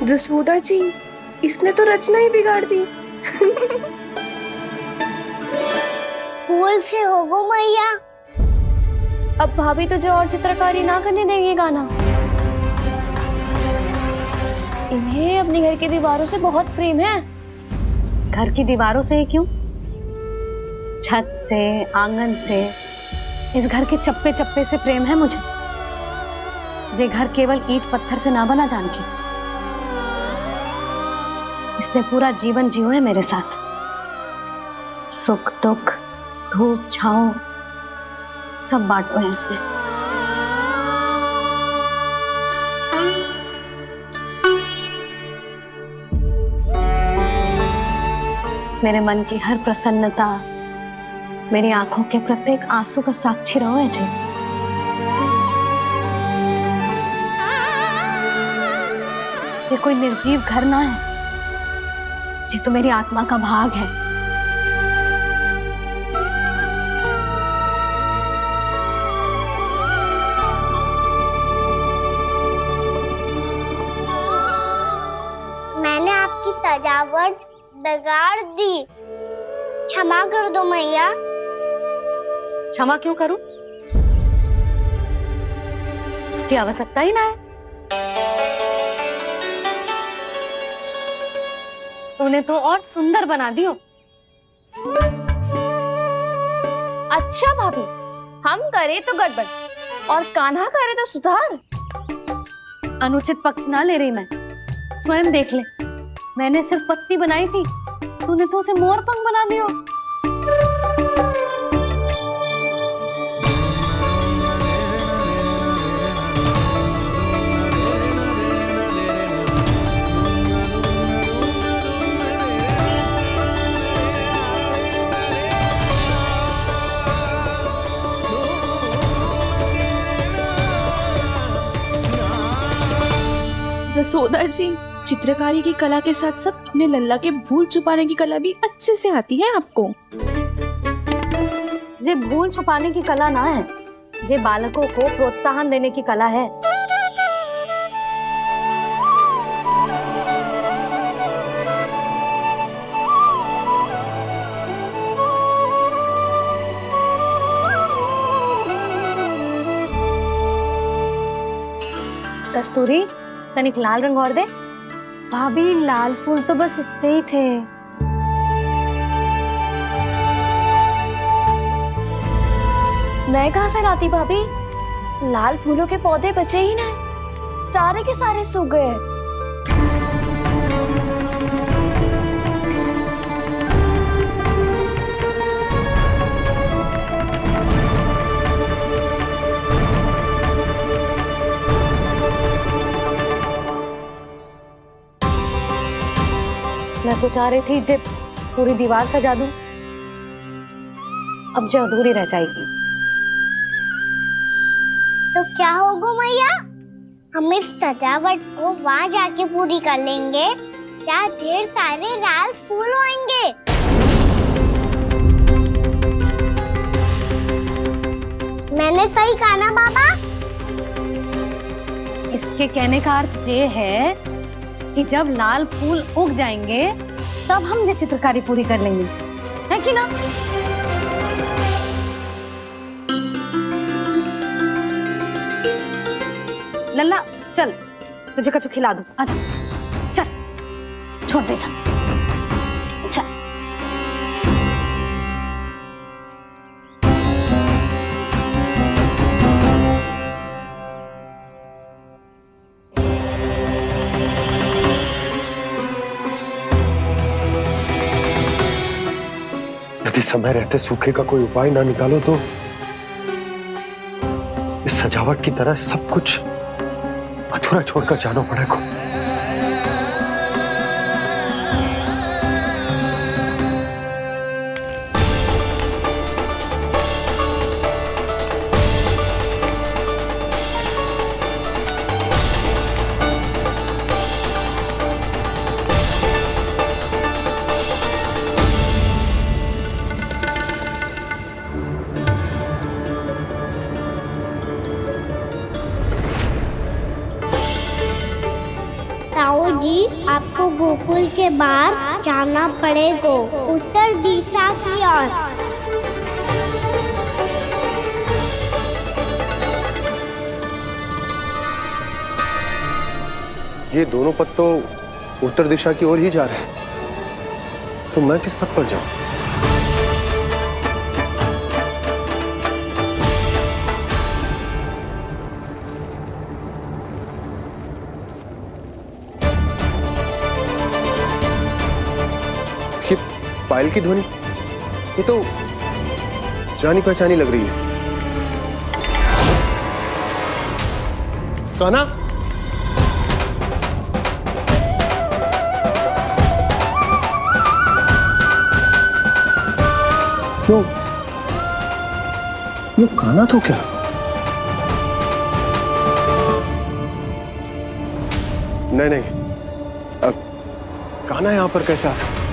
जसोदा जी, इसने तो रचना ही बिगाड़ दी। फूल से होगो मैया। अब भाभी तुझे और चित्रकारी ना करने देंगे गाना। इन्हें अपने घर की दीवारों से बहुत प्रेम है। घर की दीवारों से क्यों, छत से, आंगन से, इस घर के चप्पे चप्पे से प्रेम है मुझे। ये घर केवल ईंट पत्थर से ना बना जानकी, इसने पूरा जीवन जियो है मेरे साथ। सुख दुख, धूप छांव सब बांटो है इसने। मेरे मन की हर प्रसन्नता, मेरी आंखों के प्रत्येक आंसू का साक्षी रहो है जी। ये कोई निर्जीव घर ना है, ये तो मेरी आत्मा का भाग है। मैंने आपकी सजावट बिगाड़ दी, क्षमा कर दो मैया। क्षमा क्यों करूं? इसकी आवश्यकता ही ना है। तूने तो और सुंदर बना दियो। अच्छा भाभी, हम करे तो गड़बड़ और कान्हा करे तो सुधार। अनुचित पक्ष ना ले रही मैं, स्वयं देख ले। मैंने सिर्फ पत्ती बनाई थी, तूने तो उसे मोर पंख बना दियो। जसोदा जी, चित्रकारी की कला के साथ साथ अपने लल्ला के भूल छुपाने की कला भी अच्छे से आती है आपको। ये भूल छुपाने की कला ना है, ये बालकों को प्रोत्साहन देने की कला है। कस्तूरी, तनिक लाल रंग और दे। भाभी, लाल फूल तो बस इतने ही थे। मैं कहाँ से लाती भाभी? लाल फूलों के पौधे बचे ही नहीं, सारे के सारे सूख गए। मैं तो चाह रही थी जे पूरी दीवार सजा दूं, अब जो अधूरी रह जाएगी। तो क्या होगा मैया? हम इस सजावट को वहाँ जाके पूरी कर लेंगे, जहाँ ढेर सारे लाल फूल होंगे। मैंने सही कहा ना बाबा? इसके कहने का अर्थ ये है कि जब लाल फूल उग जाएंगे तब हम ये चित्रकारी पूरी कर लेंगे, है कि ना? लल्ला चल, तुझे कछु खिला दूं, आजा, चल, छोड़ दे, चल, चल। यदि समय रहते सूखे का कोई उपाय ना निकालो तो इस सजावट की तरह सब कुछ अधूरा छोड़कर जाना पड़ेगा। आपको गोकुल के बाहर जाना पड़ेगा, उत्तर दिशा की ओर। ये दोनों पथ तो उत्तर दिशा की ओर ही जा रहे हैं, तो मैं किस पथ पर जाऊं? ये पायल की ध्वनि, ये तो जानी पहचानी लग रही है। कान्हा, क्यों? ये कान्हा तो क्या? नहीं, अब कान्हा यहां पर कैसे आ सकता?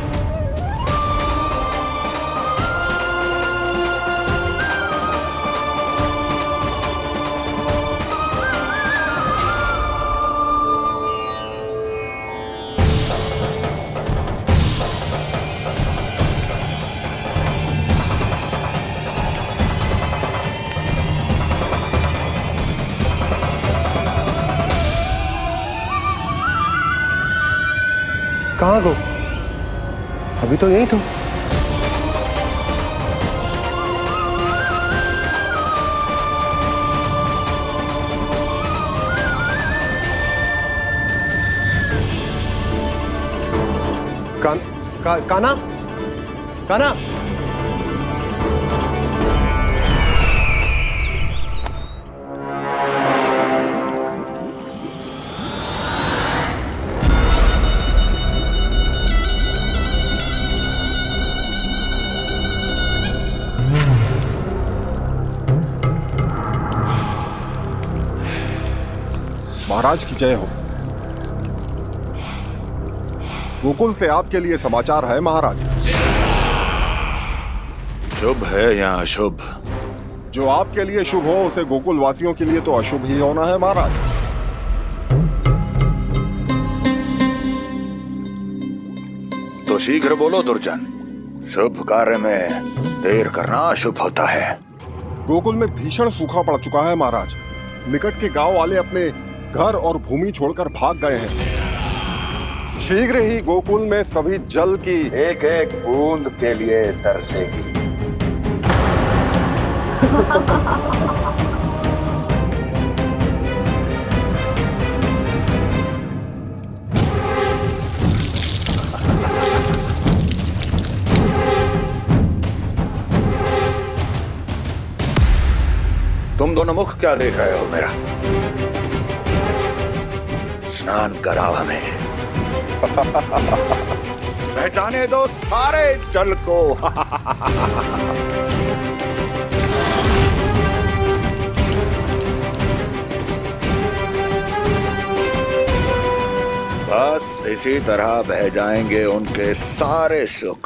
कहाँ गो? अभी तो यही तो। कान्हा, कान्हा, महाराज की जय हो। गोकुल से आपके लिए समाचार है महाराज। शुभ है या अशुभ? जो आपके लिए शुभ हो उसे गोकुल वासियों के लिए तो अशुभ ही होना है महाराज। तो शीघ्र बोलो दुर्जन, शुभ कार्य में देर करना अशुभ होता है। गोकुल में भीषण सूखा पड़ चुका है महाराज। निकट के गांव वाले अपने घर और भूमि छोड़कर भाग गए हैं। शीघ्र ही गोकुल में सभी जल की एक एक बूंद के लिए तरसेगी। तुम दोनों मुख क्या देख रहे हो मेरा? स्नान कराओ हमें। पहचाने दो सारे जल को। बस इसी तरह बह जाएंगे उनके सारे सुख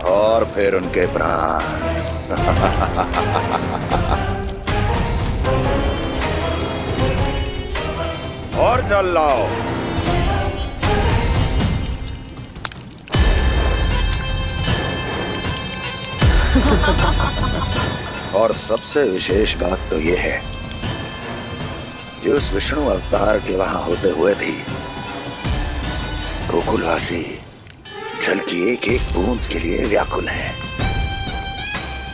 और फिर उनके प्राण। और जल लाओ। और सबसे विशेष बात तो यह है कि उस विष्णु अवतार के वहां होते हुए भी गोकुलवासी जल की एक एक बूंद के लिए व्याकुल हैं।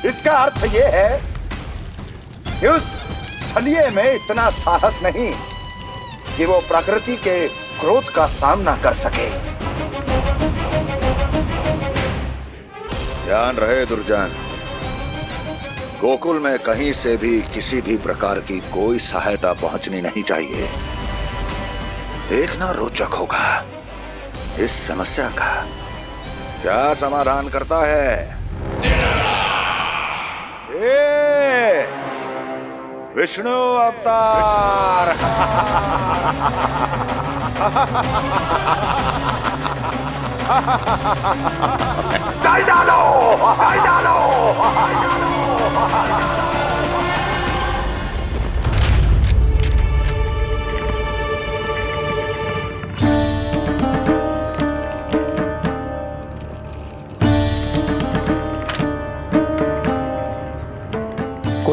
इसका अर्थ यह है कि उस छलिए में इतना साहस नहीं कि वो प्रकृति के क्रोध का सामना कर सके। ध्यान रहे दुर्जन, गोकुल में कहीं से भी किसी भी प्रकार की कोई सहायता पहुंचनी नहीं चाहिए। देखना रोचक होगा इस समस्या का क्या समाधान करता है। विष्णु अवतार। चल डालो, चल डालो।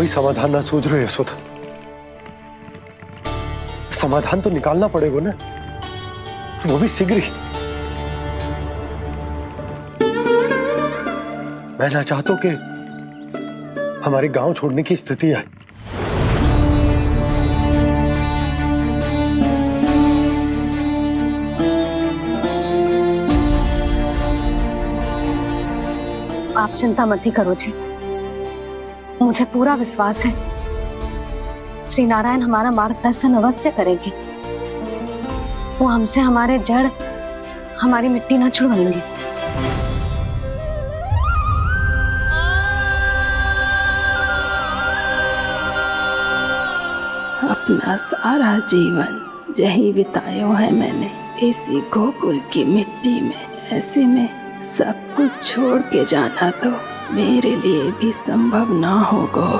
कोई समाधान ना सूझ रहे यशोदा। समाधान तो निकालना पड़ेगा ना, वो भी शीघ्र ही। मैं ना चाहता कि हमारे गांव छोड़ने की स्थिति आए। आप चिंता मत ही करो जी, मुझे पूरा विश्वास है श्री नारायण हमारा मार्गदर्शन अवश्य करेंगे। वो हमसे हमारे जड़, हमारी मिट्टी न छुड़वाएंगे। अपना सारा जीवन यही बितायो है मैंने, इसी गोकुल की मिट्टी में। ऐसे में सब कुछ छोड़ के जाना तो मेरे लिए भी संभव ना होगा।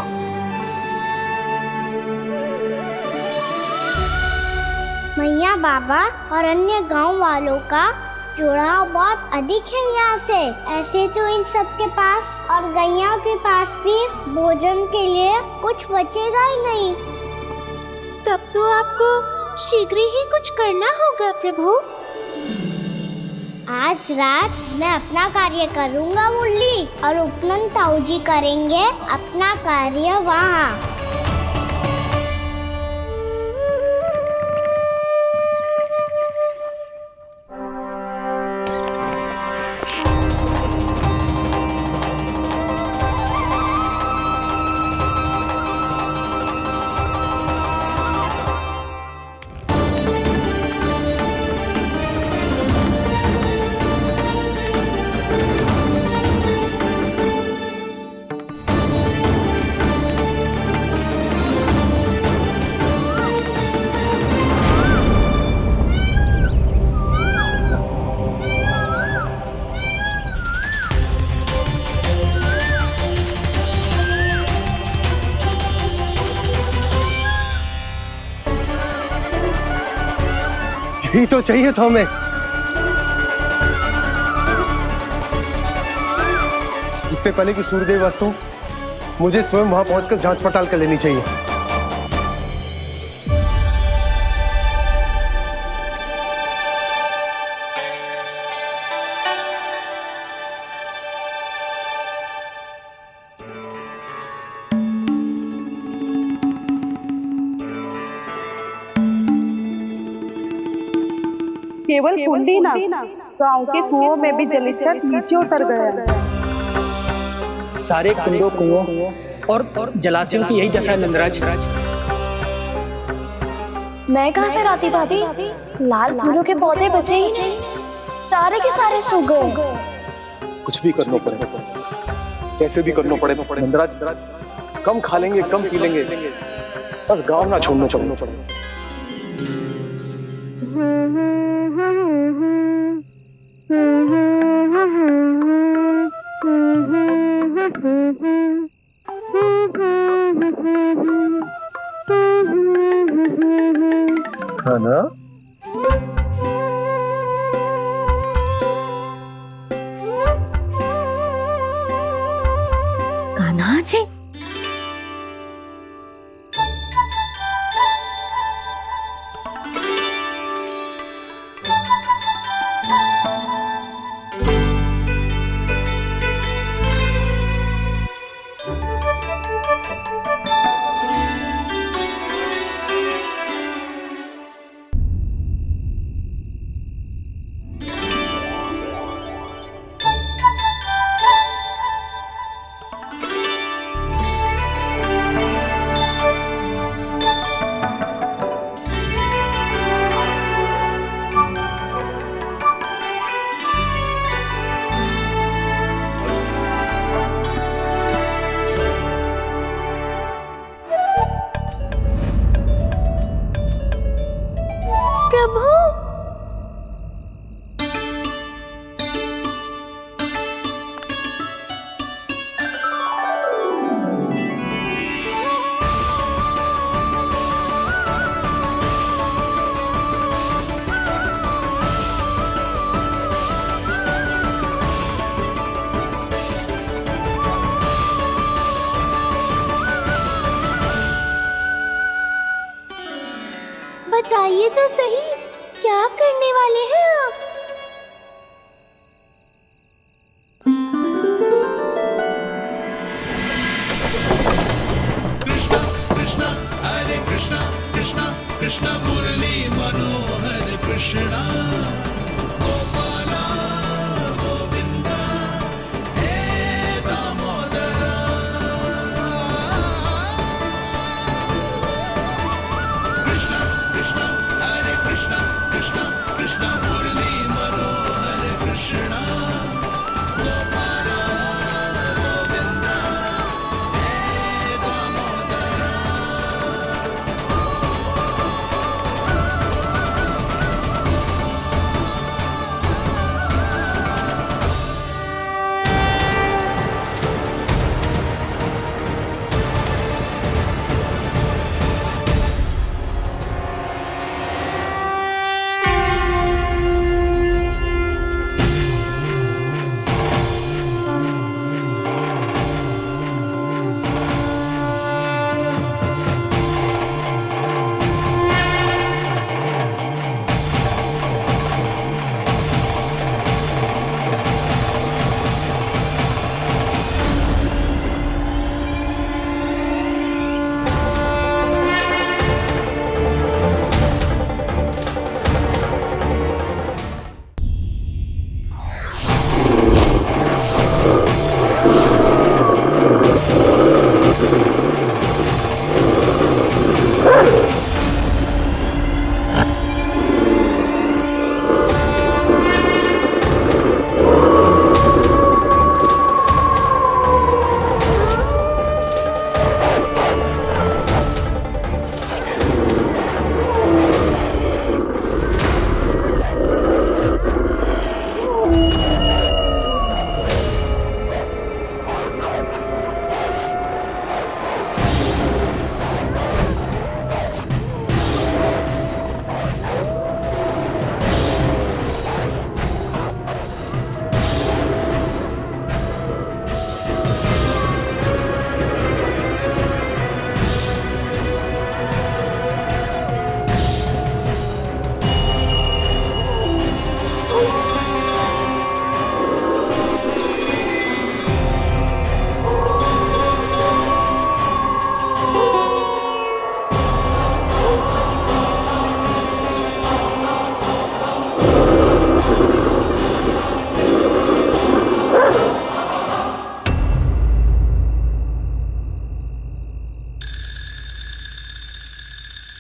मैया बाबा और अन्य गांव वालों का जुड़ाव बहुत अधिक है यहाँ से। ऐसे तो इन सब के पास और गैया के पास भी भोजन के लिए कुछ बचेगा ही नहीं। तब तो आपको शीघ्र ही कुछ करना होगा प्रभु। आज रात मैं अपना कार्य करूँगा मुरली, और उपनंद ताऊ जी करेंगे अपना कार्य वहाँ। यही तो चाहिए था हमें। इससे पहले कि सूर्यदेव वस्तु, मुझे स्वयं वहां पहुंचकर जांच पड़ताल कर लेनी चाहिए। केवल कुंडी ना, गांव के कुओं में भी जलस्तर नीचे उतर गया। सारे कुंडों, कुओं और जलाशयों की यही दशा है नंदराज। मैं कहाँ से लाती भाभी? लाल फूलों के पौधे बचे ही नहीं, सारे के सारे सूख गए। कुछ भी करना पड़ेगा, कैसे भी करना पड़ेगा नंदराज। कम खा लेंगे, कम पी लेंगे, बस गांव ना छोड़ना पड़ेगा। है ना? कान्हा जी, प्रभु, बताइए तो सही, क्या करने वाले हैं आप? कृष्णा हरे कृष्णा कृष्णा कृष्णा मुरली मनोहर कृष्णा गोपाला गोविंदा हे दामोदरा कृष्णा कृष्णा हरे कृष्णा कृष्णा कृष्णा मुरली मनोहर कृष्णा गोपाला गोविंदा हे दामोदरा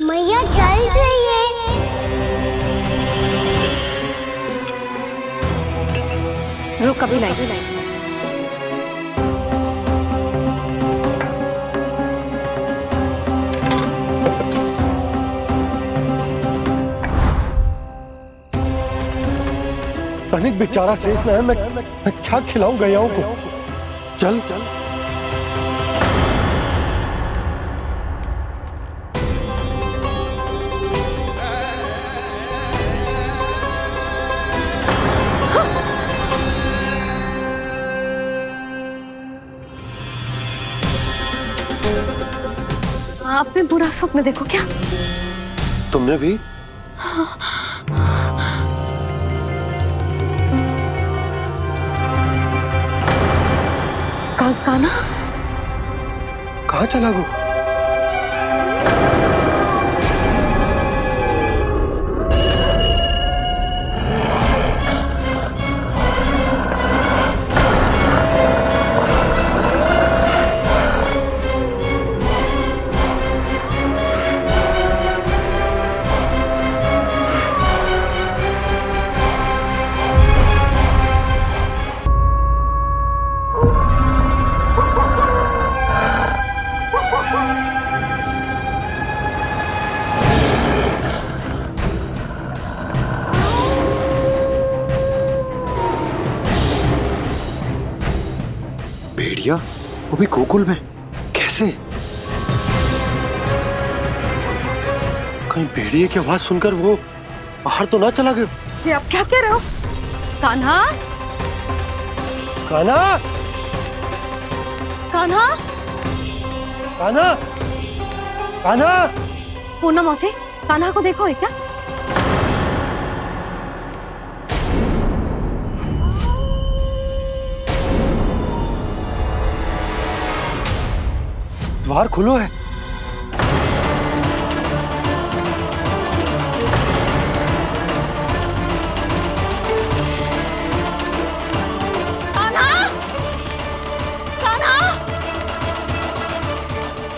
मैया चल जाइए। रुक अभी लाई। तनिक बेचारा शेष न है, मैं क्या खिलाऊं गयाओं को। चल चल आपने बुरा स्वप्न देखो क्या? तुमने भी? कान्हा कहाँ चला गो? भेड़िया वो भी गोकुल में कैसे? कहीं भेड़िए की आवाज सुनकर वो बाहर तो ना चला गया? जी आप क्या कह रहे हो? कान्हा कान्हा कान्हा कान्हा कान्हा पूनम मौसी कान्हा को देखो है क्या? द्वार खुलो है।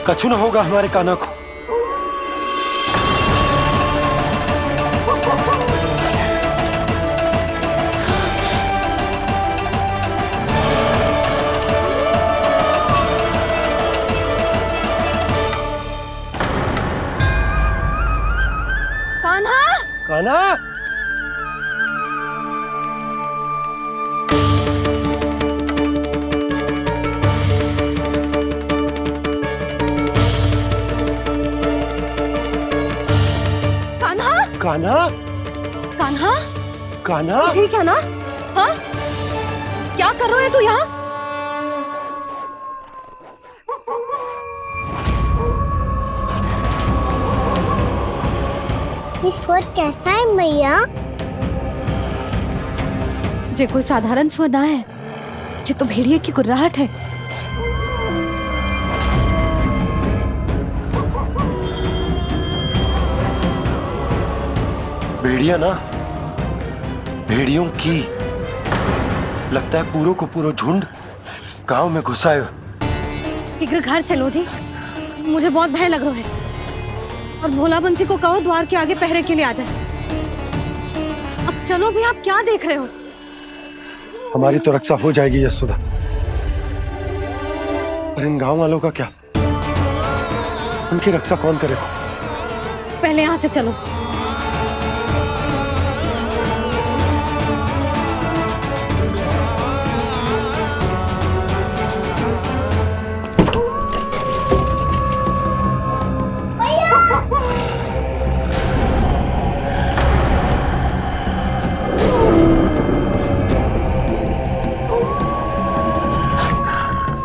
कछु न होगा हमारे कान्हा को। कान्हा, कान्हा, कान्हा, कान्हा, कान्हा, ठीक है ना? हाँ, क्या कर रहे हो तू यहाँ? ये स्वर कैसा है मैया? जे कोई साधारण स्वर ना है, जे तो भेड़िए की गुर्राहट है। भेड़िया ना, भेड़ियों की लगता है पूरो को पूरो झुंड गांव में घुसा है। शीघ्र घर चलो जी, मुझे बहुत भय लग रहा है। और भोला बंसी को कहो द्वार के आगे पहरे के लिए आ जाए। अब चलो भी, आप क्या देख रहे हो? हमारी तो रक्षा हो जाएगी यशोदा, पर इन गांव वालों का क्या? उनकी रक्षा कौन करेगा? पहले यहाँ से चलो।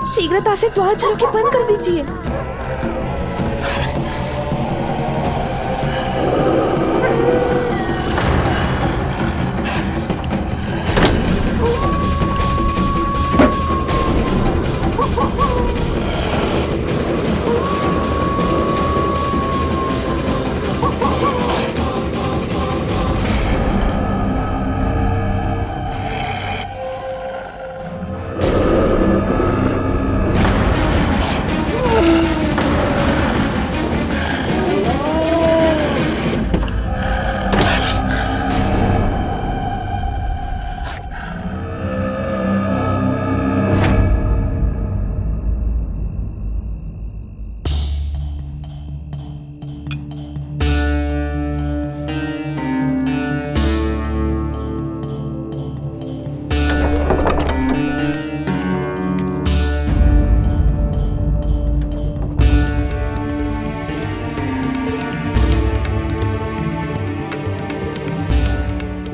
शीघ्रता से द्वार चारों के बंद कर दीजिए।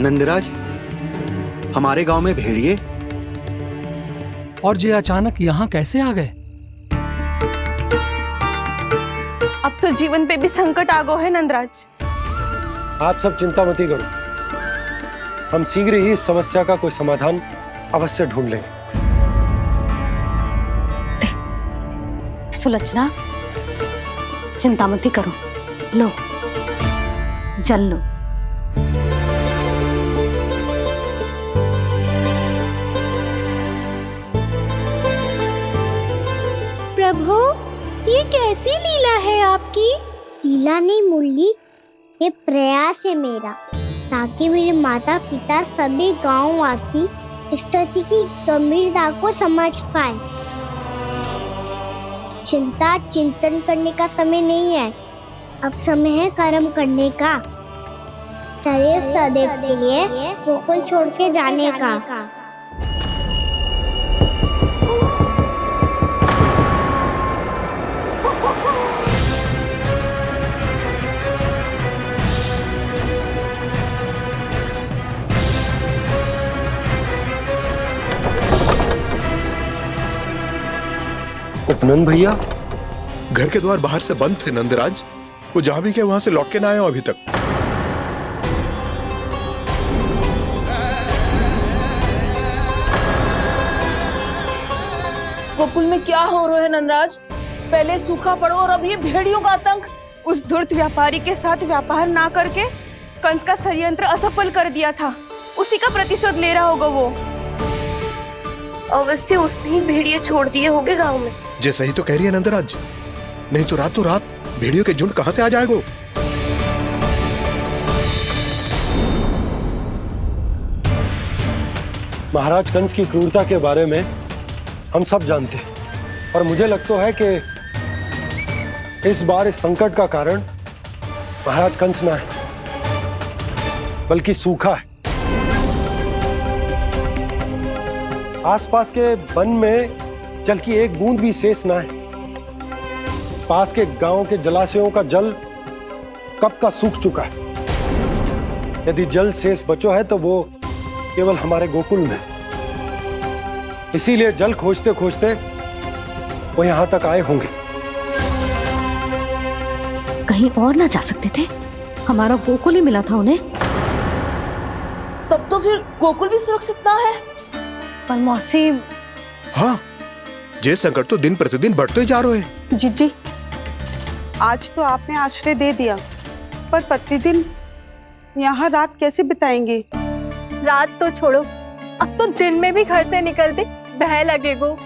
नंदराज, हमारे गांव में भेड़िए और ये अचानक यहाँ कैसे आ गए? अब तो जीवन पे भी संकट आ गो है नंदराज। आप सब चिंता मत करो, हम शीघ्र ही इस समस्या का कोई समाधान अवश्य ढूंढ लेंगे। सुलक्षणा, चिंता मत करो, लो जल लो। प्रभु, ये कैसी लीला है आपकी? लीला नहीं मुरली, ये प्रयास है मेरा, ताकि मेरे माता पिता सभी गांव वासी इस स्थिति की गंभीरता को समझ पाए। चिंता चिंतन करने का समय नहीं है, अब समय है कर्म करने का, सदैव सदैव के लिए गोकुल छोड़ के जाने का। उपनंद भैया, घर के द्वार बाहर से बंद थे नंदराज, वो जहां भी गए वहां से लौट के ना आए हो अभी तक। गोकुल में क्या हो रहा है नंदराज? पहले सूखा पड़ो और अब ये भेड़ियों का आतंक। उस धूर्त व्यापारी के साथ व्यापार ना करके कंस का षड्यंत्र असफल कर दिया था, उसी का प्रतिशोध ले रहा होगा वो। अवश्य उसने ही भेड़िए छोड़ दिए होंगे गांव में। जे सही तो कह रही है नंदराज, नहीं तो रात भेड़ियों के झुंड कहां से आ जाएगा? महाराज कंस की क्रूरता के बारे में हम सब जानते हैं, और मुझे लगता है कि इस बार इस संकट का कारण महाराज कंस ना है, बल्कि सूखा है। आसपास के वन में जल की एक बूंद भी शेष ना है। पास के गांव के जलाशयों का जल कब का सूख चुका है। यदि जल शेष बचो है तो वो केवल हमारे गोकुल में। इसीलिए जल खोजते खोजते वो यहां तक आए होंगे। कहीं और ना जा सकते थे? हमारा गोकुल ही मिला था उन्हें। तब तो फिर गोकुल भी सुरक्षित ना है। पर मौसी, हाँ, ये संकट तो दिन प्रतिदिन बढ़ते जा रहे हैं। जीजी, आज तो आपने आश्रय दे दिया, पर प्रतिदिन यहाँ रात कैसे बिताएंगे? रात तो छोड़ो, अब तो दिन में भी घर से निकलते भय लगेगो।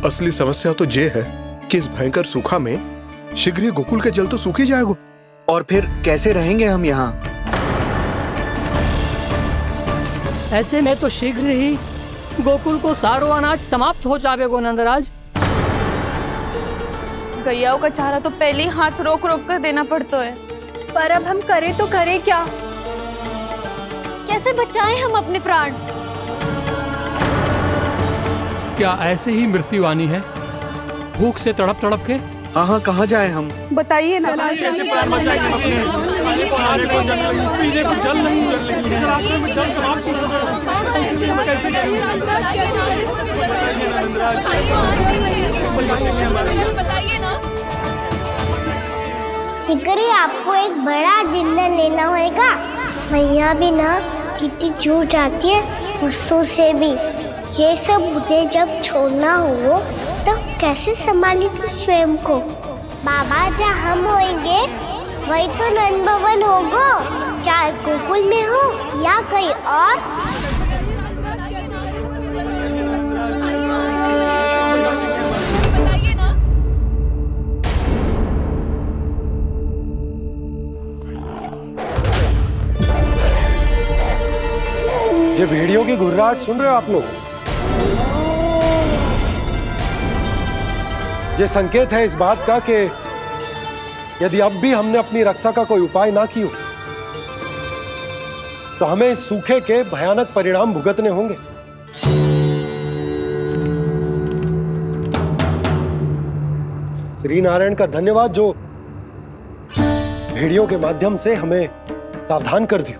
असली समस्या तो ये है कि इस भयंकर सूखा में शीघ्र ही गोकुल के जल तो सूख ही जाएगा। और फिर कैसे रहेंगे हम यहाँ? ऐसे में तो शीघ्र ही गोकुल को सारो अनाज समाप्त हो जाएगा नंदराज। गैयाओं का चारा तो पहले ही हाथ रोक रोक कर देना पड़ता है। पर अब हम करें तो करें क्या? कैसे बचाएं हम अपने प्राण? क्या ऐसे ही मृत्यु आनी है, भूख से तड़प तड़प के? हाँ, कहाँ जाए हम? बताइए ना। कैसे प्राण बचाएंगे अपने? खाने को जल नहीं, पीने को जल नहीं, रास्ते में जल समाप्त हो गया। शीघ्र ही आपको एक बड़ा निर्णय लेना होगा। मैया भी ना कितनी जूझ जाती है गुस्सों से भी। ये सब उन्हें जब छोड़ना हो तो कैसे संभालेंगे स्वयं को? बाबा जहाँ हम होंगे वही तो नंद भवन होगा, चाहे गोकुल में हो या कहीं और। ये भेड़ियों की घुर्राहट सुन रहे हो आप लोग? ये संकेत है इस बात का कि यदि अब भी हमने अपनी रक्षा का कोई उपाय ना किया तो हमें इस सूखे के भयानक परिणाम भुगतने होंगे। श्री नारायण का धन्यवाद जो भेड़ियों के माध्यम से हमें सावधान कर दिया।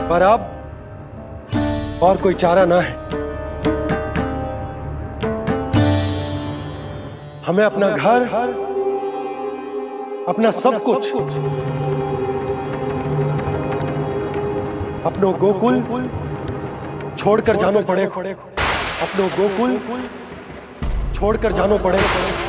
पर अब और कोई चारा ना है। हमें अपना घर, अपना सब कुछ, अपनो गोकुल छोड़कर जानो पड़ेगा। अपनो गोकुल छोड़कर जानो पड़ेगा।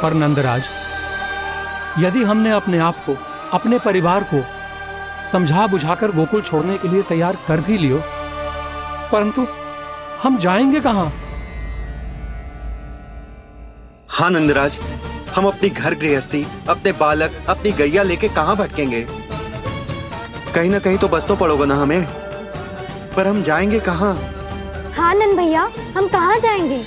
पर नंदराज, यदि हमने अपने आप को, अपने परिवार को समझा बुझाकर गोकुल छोड़ने के लिए तैयार कर भी लियो, परंतु हम जाएंगे कहां? हाँ नंदराज, हम अपनी घर गृहस्थी, अपने बालक, अपनी गैया लेके कहां भटकेंगे? कहीं ना कहीं तो बस तो पड़ोगे ना हमें, पर हम जाएंगे कहां? हाँ नंद भैया, हम कहाँ जाएंगे?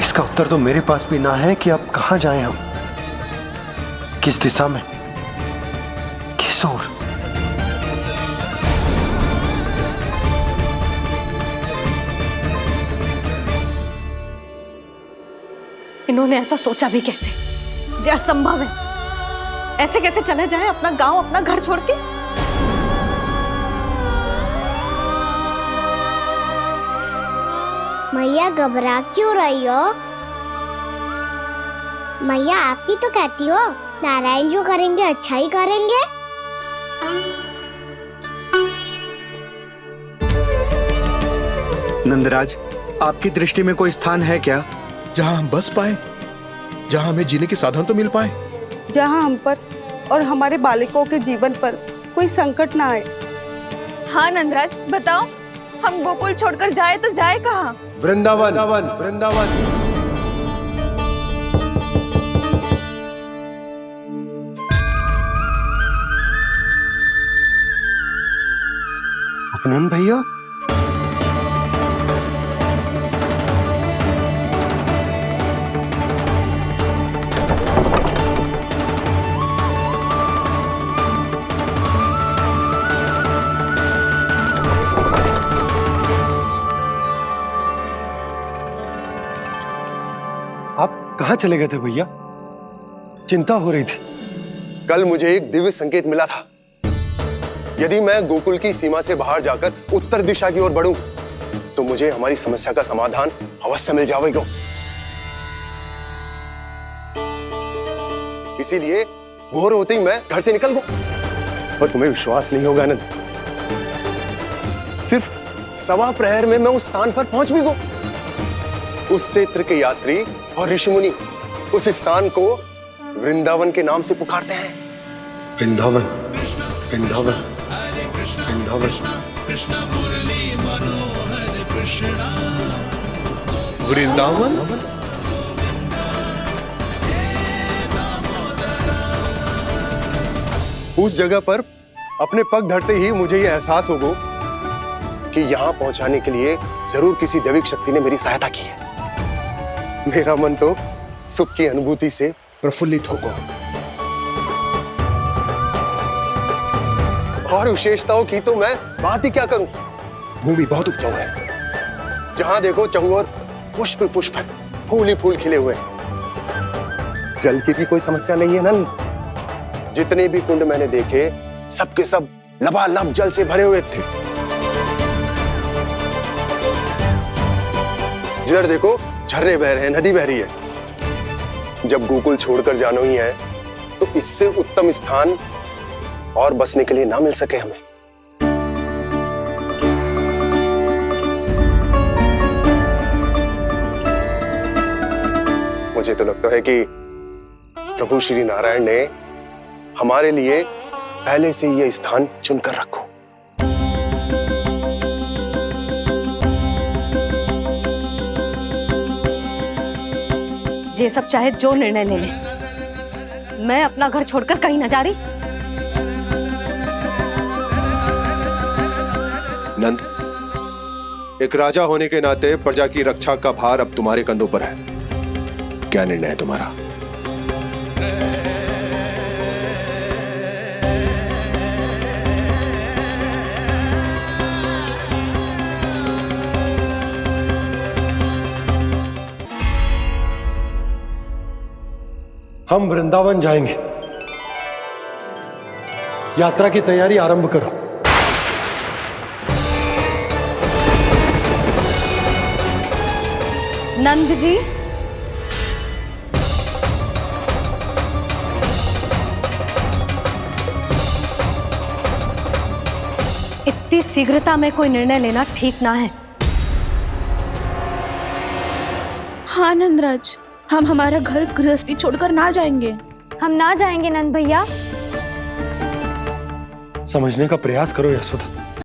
इसका उत्तर तो मेरे पास भी ना है कि अब कहां जाएं हम, किस दिशा में, किस ओर। इन्होंने ऐसा सोचा भी कैसे, जो असंभव है। ऐसे कैसे चले जाए अपना गांव, अपना घर छोड़ के? मैया घबरा क्यों रही हो? मैया आप ही तो कहती हो नारायण जो करेंगे अच्छा ही करेंगे। नंदराज, आपकी दृष्टि में कोई स्थान है क्या जहां हम बस पाए, जहां हमें जीने के साधन तो मिल पाए, जहाँ हम पर और हमारे बालकों के जीवन पर कोई संकट ना आए? हाँ नंदराज, बताओ, हम गोकुल छोड़कर जाए तो जाए कहाँ? वृंदावन, वृंदावन। उपनंद भैया, कहां चले गए थे भैया? चिंता हो रही थी। कल मुझे एक दिव्य संकेत मिला था। यदि मैं गोकुल की सीमा से बाहर जाकर उत्तर दिशा की ओर बढ़ूं, तो मुझे हमारी समस्या का समाधान अवश्य मिल जाएगा। इसीलिए भोर होते ही मैं घर से निकल गया। और तुम्हें विश्वास नहीं होगा आनंद, सिर्फ सवा प्रहर में मैं उस स्थान पर पहुंच भी गया। उस क्षेत्र के यात्री और ऋषिमुनि उस स्थान को वृंदावन के नाम से पुकारते हैं। वृंदावन, वृंदावन, वृंदावन। वृंदावन। उस जगह पर अपने पग धरते ही मुझे यह एहसास होगा कि यहां पहुंचाने के लिए जरूर किसी दैविक शक्ति ने मेरी सहायता की है। मेरा मन तो सुख की अनुभूति से प्रफुल्लित होगा। और विशेषताओं की तो मैं बात ही क्या करूं। भूमि बहुत उपजाऊ है, जहां देखो चहुओर पुष्प पुष्प है, फूल ही फूल खिले हुए। जल की भी कोई समस्या नहीं है नंद। जितने भी कुंड मैंने देखे, सबके सब लबालब जल से भरे हुए थे। जिधर देखो झरने बह रहे हैं, नदी बह रही है। जब गोकुल छोड़कर जाना ही है, तो इससे उत्तम स्थान और बसने के लिए ना मिल सके हमें। मुझे तो लगता है कि प्रभु श्री नारायण ने हमारे लिए पहले से यह स्थान चुनकर रखो। ये सब चाहे जो निर्णय ले ले, मैं अपना घर छोड़कर कहीं न जा रही। नंद, एक राजा होने के नाते प्रजा की रक्षा का भार अब तुम्हारे कंधों पर है। क्या निर्णय है तुम्हारा? हम वृंदावन जाएंगे। यात्रा की तैयारी आरंभ करो। नंद जी, इतनी शीघ्रता में कोई निर्णय लेना ठीक ना है। हाँ नंदराज, हम हमारा घर गृहस्थी छोड़कर ना जाएंगे। हम ना जाएंगे नंद भैया। समझने का प्रयास करो यशोदा।